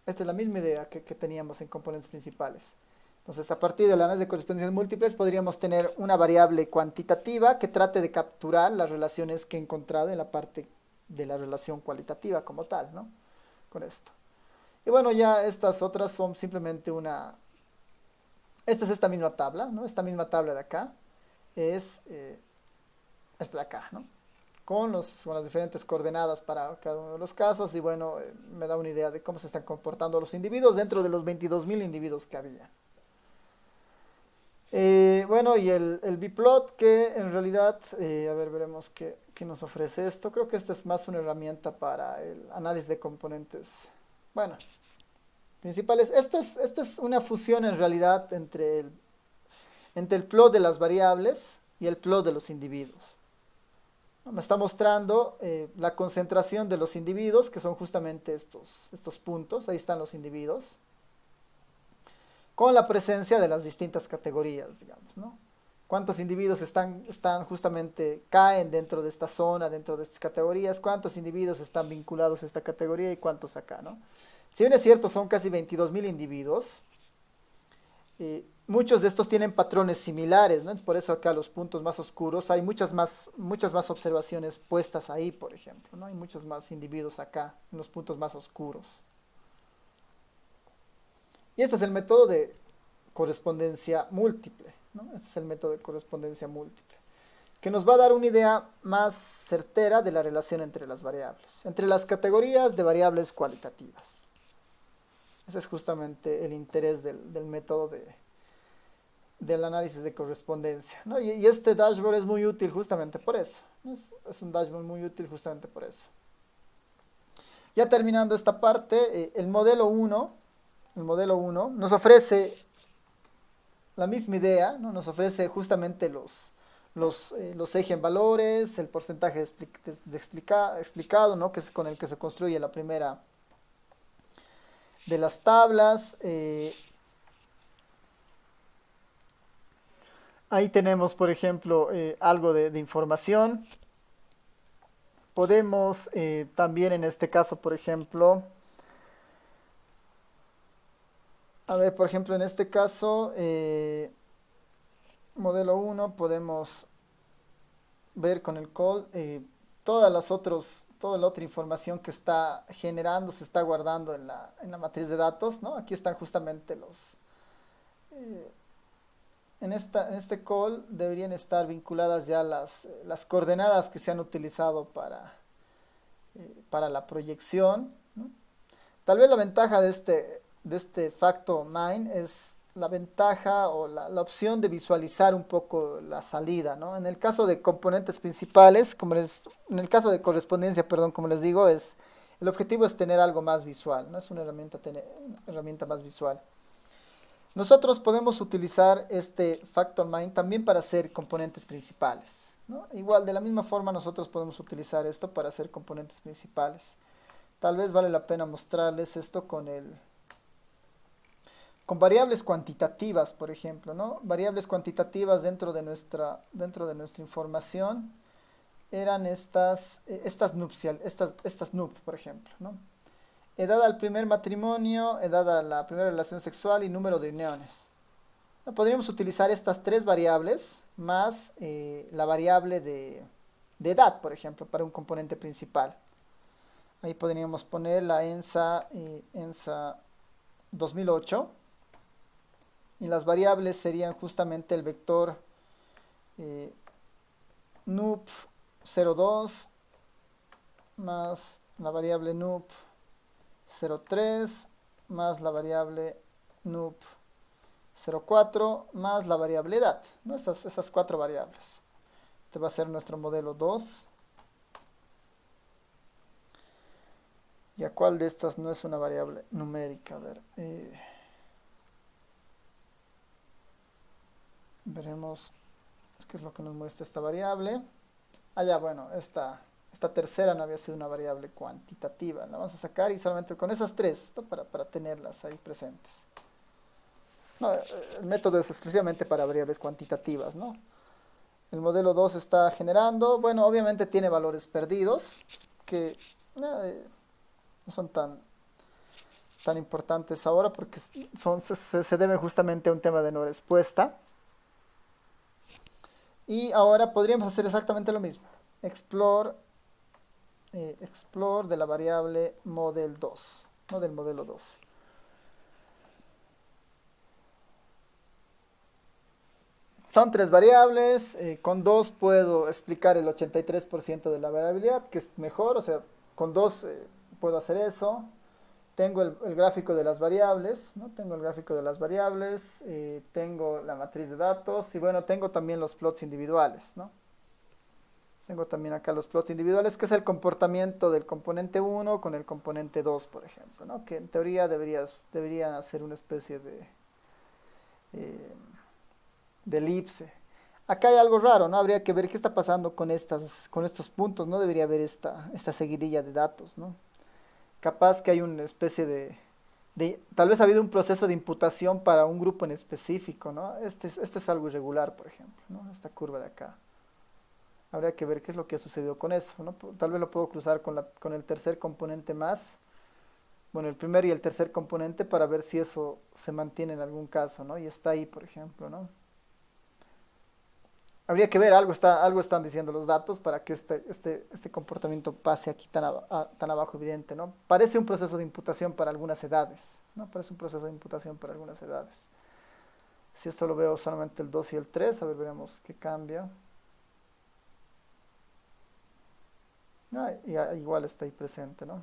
Esta es la misma idea que teníamos en componentes principales. Entonces, a partir del análisis de correspondencias múltiples, podríamos tener una variable cuantitativa que trate de capturar las relaciones que he encontrado en la parte de la relación cualitativa como tal, ¿no? Con esto. Y bueno, ya estas otras son simplemente esta es esta misma tabla, ¿no? Esta misma tabla de acá es esta de acá, ¿no? Con las diferentes coordenadas para cada uno de los casos y bueno, me da una idea de cómo se están comportando los individuos dentro de los 22.000 individuos que había. Bueno, y el biplot que en realidad, a ver, veremos qué nos ofrece esto. Creo que esta es más una herramienta para el análisis de componentes, bueno, principales. Esto es una fusión en realidad entre el plot de las variables y el plot de los individuos. Me está mostrando la concentración de los individuos, que son justamente estos puntos, ahí están los individuos, con la presencia de las distintas categorías, digamos, ¿no? Cuántos individuos están justamente, caen dentro de esta zona, dentro de estas categorías, cuántos individuos están vinculados a esta categoría y cuántos acá, ¿no? Si bien es cierto, son casi 22.000 individuos, muchos de estos tienen patrones similares, ¿no? Por eso acá los puntos más oscuros, hay muchas más observaciones puestas ahí, por ejemplo, ¿no? Hay muchos más individuos acá, en los puntos más oscuros. Y este es el método de correspondencia múltiple, ¿no? Este es el método de correspondencia múltiple, que nos va a dar una idea más certera de la relación entre las variables, entre las categorías de variables cualitativas. Ese es justamente el interés del método del análisis de correspondencia, ¿no? Y este dashboard es muy útil justamente por eso, ¿no? Es un dashboard muy útil justamente por eso. Ya terminando esta parte, el modelo uno nos ofrece la misma idea, ¿no? Nos ofrece justamente los eigenvalores, el porcentaje explicado, ¿no? Que es con el que se construye la primera de las tablas. Ahí tenemos, por ejemplo, algo de información. Podemos también en este caso, por ejemplo, a ver, por ejemplo, en este caso, modelo uno podemos ver con el call toda la otra información que está generando, se está guardando en la matriz de datos, ¿no? Aquí están justamente eh, en este call deberían estar vinculadas ya las coordenadas que se han utilizado para la proyección, ¿no? Tal vez la ventaja de este facto mine es la ventaja o la opción de visualizar un poco la salida, ¿no? En el caso de componentes principales, en el caso de correspondencia, perdón, como les digo, el objetivo es tener algo más visual, ¿no? Es una herramienta más visual. Nosotros podemos utilizar este factor mine también para hacer componentes principales, ¿no? Igual, de la misma forma nosotros podemos utilizar esto para hacer componentes principales. Tal vez vale la pena mostrarles esto con variables cuantitativas, por ejemplo, ¿no? Variables cuantitativas dentro de nuestra información eran estas NUP, por ejemplo, ¿no? Edad al primer matrimonio, edad a la primera relación sexual y número de uniones. ¿No? Podríamos utilizar estas tres variables más la variable de edad, por ejemplo, para un componente principal. Ahí podríamos poner la ENSA 2008. Y las variables serían justamente el vector NUP02 más la variable NUP03 más la variable NUP04 más la variable edad, ¿no? Esas cuatro variables. Este va a ser nuestro modelo 2. ¿Y a cuál de estas no es una variable numérica? A ver, veremos qué es lo que nos muestra esta variable. Ya, bueno, esta tercera no había sido una variable cuantitativa. La vamos a sacar y solamente con esas tres, ¿no? para tenerlas ahí presentes. No, el método es exclusivamente para variables cuantitativas, ¿no? El modelo 2 está generando. Bueno, obviamente tiene valores perdidos que no son tan importantes ahora porque se deben justamente a un tema de no respuesta. Y ahora podríamos hacer exactamente lo mismo. Explore de la variable model 2, ¿no? Del modelo 2. Son tres variables, con dos puedo explicar el 83% de la variabilidad, que es mejor, o sea, con dos puedo hacer eso. Tengo el gráfico de las variables, ¿no? Tengo el gráfico de las variables, tengo la matriz de datos y bueno, tengo también los plots individuales, ¿no? Tengo también acá los plots individuales, que es el comportamiento del componente 1 con el componente 2, por ejemplo, ¿no? Que en teoría debería ser una especie eh, de elipse. Acá hay algo raro, ¿no? Habría que ver qué está pasando con estos puntos, ¿no? Debería haber esta seguidilla de datos, ¿no? Capaz que hay una especie tal vez ha habido un proceso de imputación para un grupo en específico, ¿no? Este es algo irregular, por ejemplo, ¿no? Esta curva de acá. Habría que ver qué es lo que ha sucedido con eso, ¿no? Tal vez lo puedo cruzar con el tercer componente más, bueno, el primer y el tercer componente para ver si eso se mantiene en algún caso, ¿no? Y está ahí, por ejemplo, ¿no? Habría que ver, algo están diciendo los datos para que este comportamiento pase aquí tan abajo evidente, ¿no? Parece un proceso de imputación para algunas edades, ¿no? Parece un proceso de imputación para algunas edades. Si esto lo veo solamente el 2 y el 3, a ver, veremos qué cambia. Igual está ahí presente, ¿no?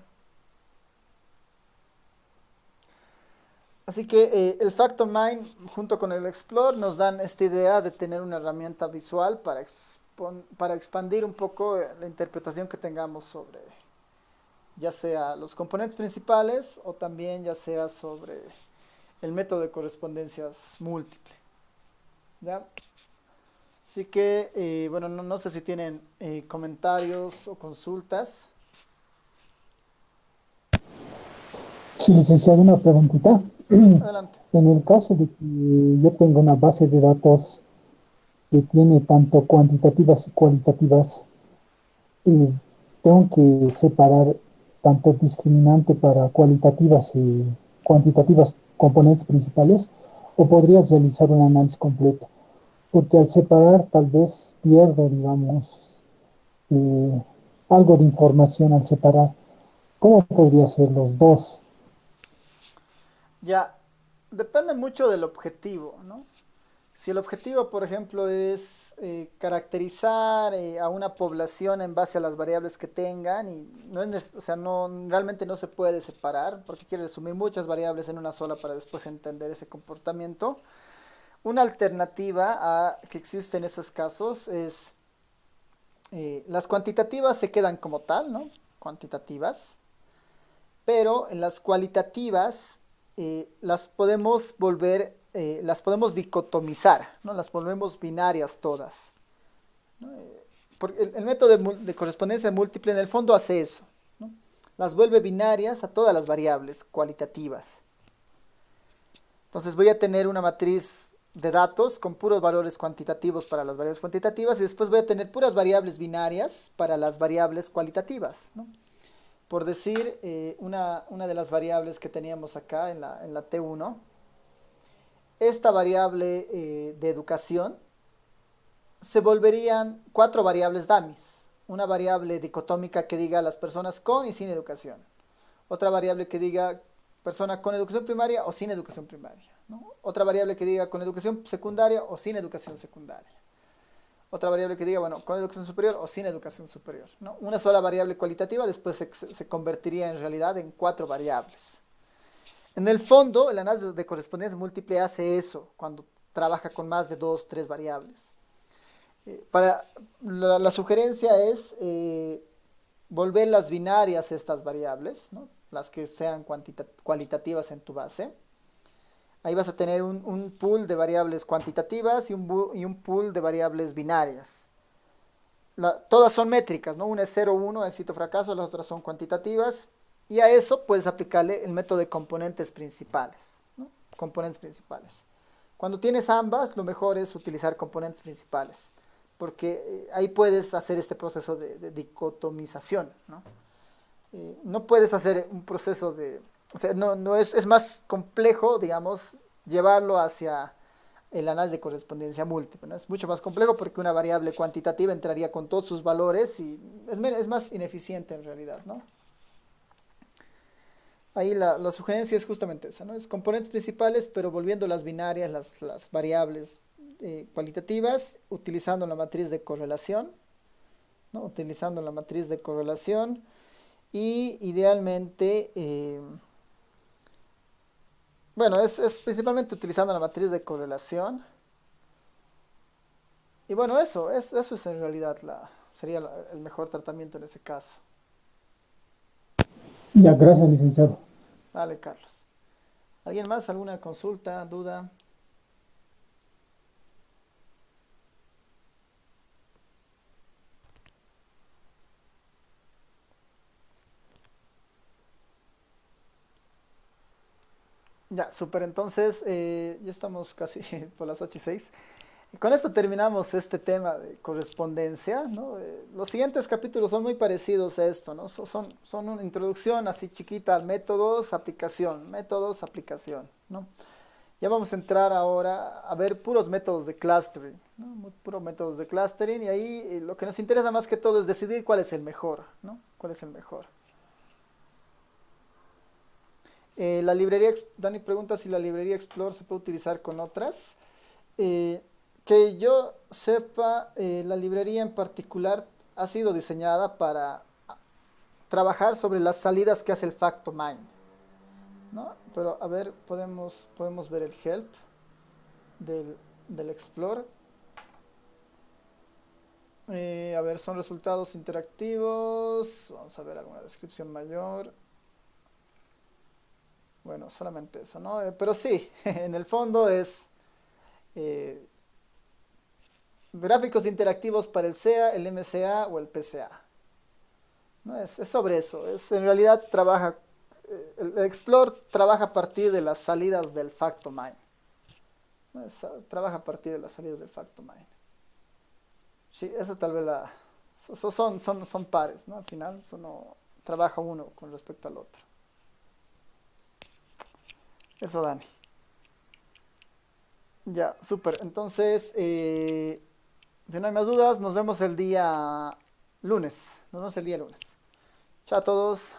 Así que el Factor Mine junto con el Explore nos dan esta idea de tener una herramienta visual para expandir un poco la interpretación que tengamos ya sea los componentes principales o también ya sea sobre el método de correspondencias múltiple, ¿ya? Así que, bueno, no sé si tienen comentarios o consultas. Sí, licenciado, una preguntita. Sí, adelante. En el caso de que yo tenga una base de datos que tiene tanto cuantitativas y cualitativas, eh, tengo que separar tanto discriminante para cualitativas y cuantitativas componentes principales, o podrías realizar un análisis completo, porque al separar tal vez pierdo, digamos, eh, algo de información al separar. ¿Cómo podría ser los dos? Ya, depende mucho del objetivo, ¿no? Si el objetivo, por ejemplo, es caracterizar a una población en base a las variables que tengan, y no es, o sea, no, realmente no se puede separar, porque quiere resumir muchas variables en una sola para después entender ese comportamiento. Una alternativa a que existe en esos casos es las cuantitativas se quedan como tal, ¿no? Cuantitativas, pero en las cualitativas las podemos dicotomizar, ¿no? Las volvemos binarias todas. ¿No? Porque el método de correspondencia múltiple en el fondo hace eso, ¿no? Las vuelve binarias a todas las variables cualitativas. Entonces voy a tener una matriz de datos con puros valores cuantitativos para las variables cuantitativas y después voy a tener puras variables binarias para las variables cualitativas, ¿no? Por decir, una de las variables que teníamos acá en la T1, esta variable de educación se volverían cuatro variables dummies. Una variable dicotómica que diga las personas con y sin educación. Otra variable que diga persona con educación primaria o sin educación primaria, ¿no? Otra variable que diga con educación secundaria o sin educación secundaria. Otra variable que diga, bueno, con educación superior o sin educación superior, ¿no? Una sola variable cualitativa después se convertiría en realidad en cuatro variables. En el fondo, el análisis de correspondencia múltiple hace eso cuando trabaja con más de dos, tres variables. La sugerencia es volver las binarias estas variables, ¿no? Las que sean cualitativas en tu base. Ahí vas a tener un pool de variables cuantitativas y un pool de variables binarias. Todas son métricas, ¿no? Una es 0, 1, éxito, fracaso, las otras son cuantitativas. Y a eso puedes aplicarle el método de componentes principales, ¿no? Componentes principales. Cuando tienes ambas, lo mejor es utilizar componentes principales, porque ahí puedes hacer este proceso de dicotomización, ¿no? No puedes hacer un proceso de... O sea, no es más complejo, digamos, llevarlo hacia el análisis de correspondencia múltiple, ¿no? Es mucho más complejo porque una variable cuantitativa entraría con todos sus valores y es más ineficiente en realidad, ¿no? Ahí la sugerencia es justamente esa, ¿no? Es componentes principales, pero volviendo las binarias, las variables cualitativas, utilizando la matriz de correlación, ¿no? Utilizando la matriz de correlación y idealmente, bueno, es principalmente utilizando la matriz de correlación. Y bueno, eso es en realidad sería el mejor tratamiento en ese caso. Ya, gracias, licenciado. Vale, Carlos. ¿Alguien más? ¿Alguna consulta, duda? Ya, súper. Entonces, ya estamos casi por las 8:06. Y con esto terminamos este tema de correspondencia, ¿no? Los siguientes capítulos son muy parecidos a esto, ¿no? Son una introducción así chiquita al métodos, aplicación, ¿no? Ya vamos a entrar ahora a ver puros métodos de clustering, ¿no? Puros métodos de clustering y ahí lo que nos interesa más que todo es decidir cuál es el mejor, ¿no? ¿Cuál es el mejor? Dani pregunta si la librería Explore se puede utilizar con otras. Eh, que yo sepa, la librería en particular ha sido diseñada para trabajar sobre las salidas que hace el FactoMine, ¿no? Pero a ver, podemos ver el help del, del Explore. A ver, son resultados interactivos. Vamos a ver alguna descripción mayor. Bueno, solamente eso, ¿no? Pero sí, en el fondo es eh, gráficos interactivos para el SEA, el MCA o el PCA. ¿No? Es sobre eso. En realidad trabaja, el Explore trabaja a partir de las salidas del Factomind. ¿No? Trabaja a partir de las salidas del Factomind. Sí, esa tal vez son pares, ¿no? Al final no trabaja uno con respecto al otro. Eso, Dani. Ya, súper. Entonces, si no hay más dudas, nos vemos el día lunes. Nos vemos el día lunes. Chao a todos.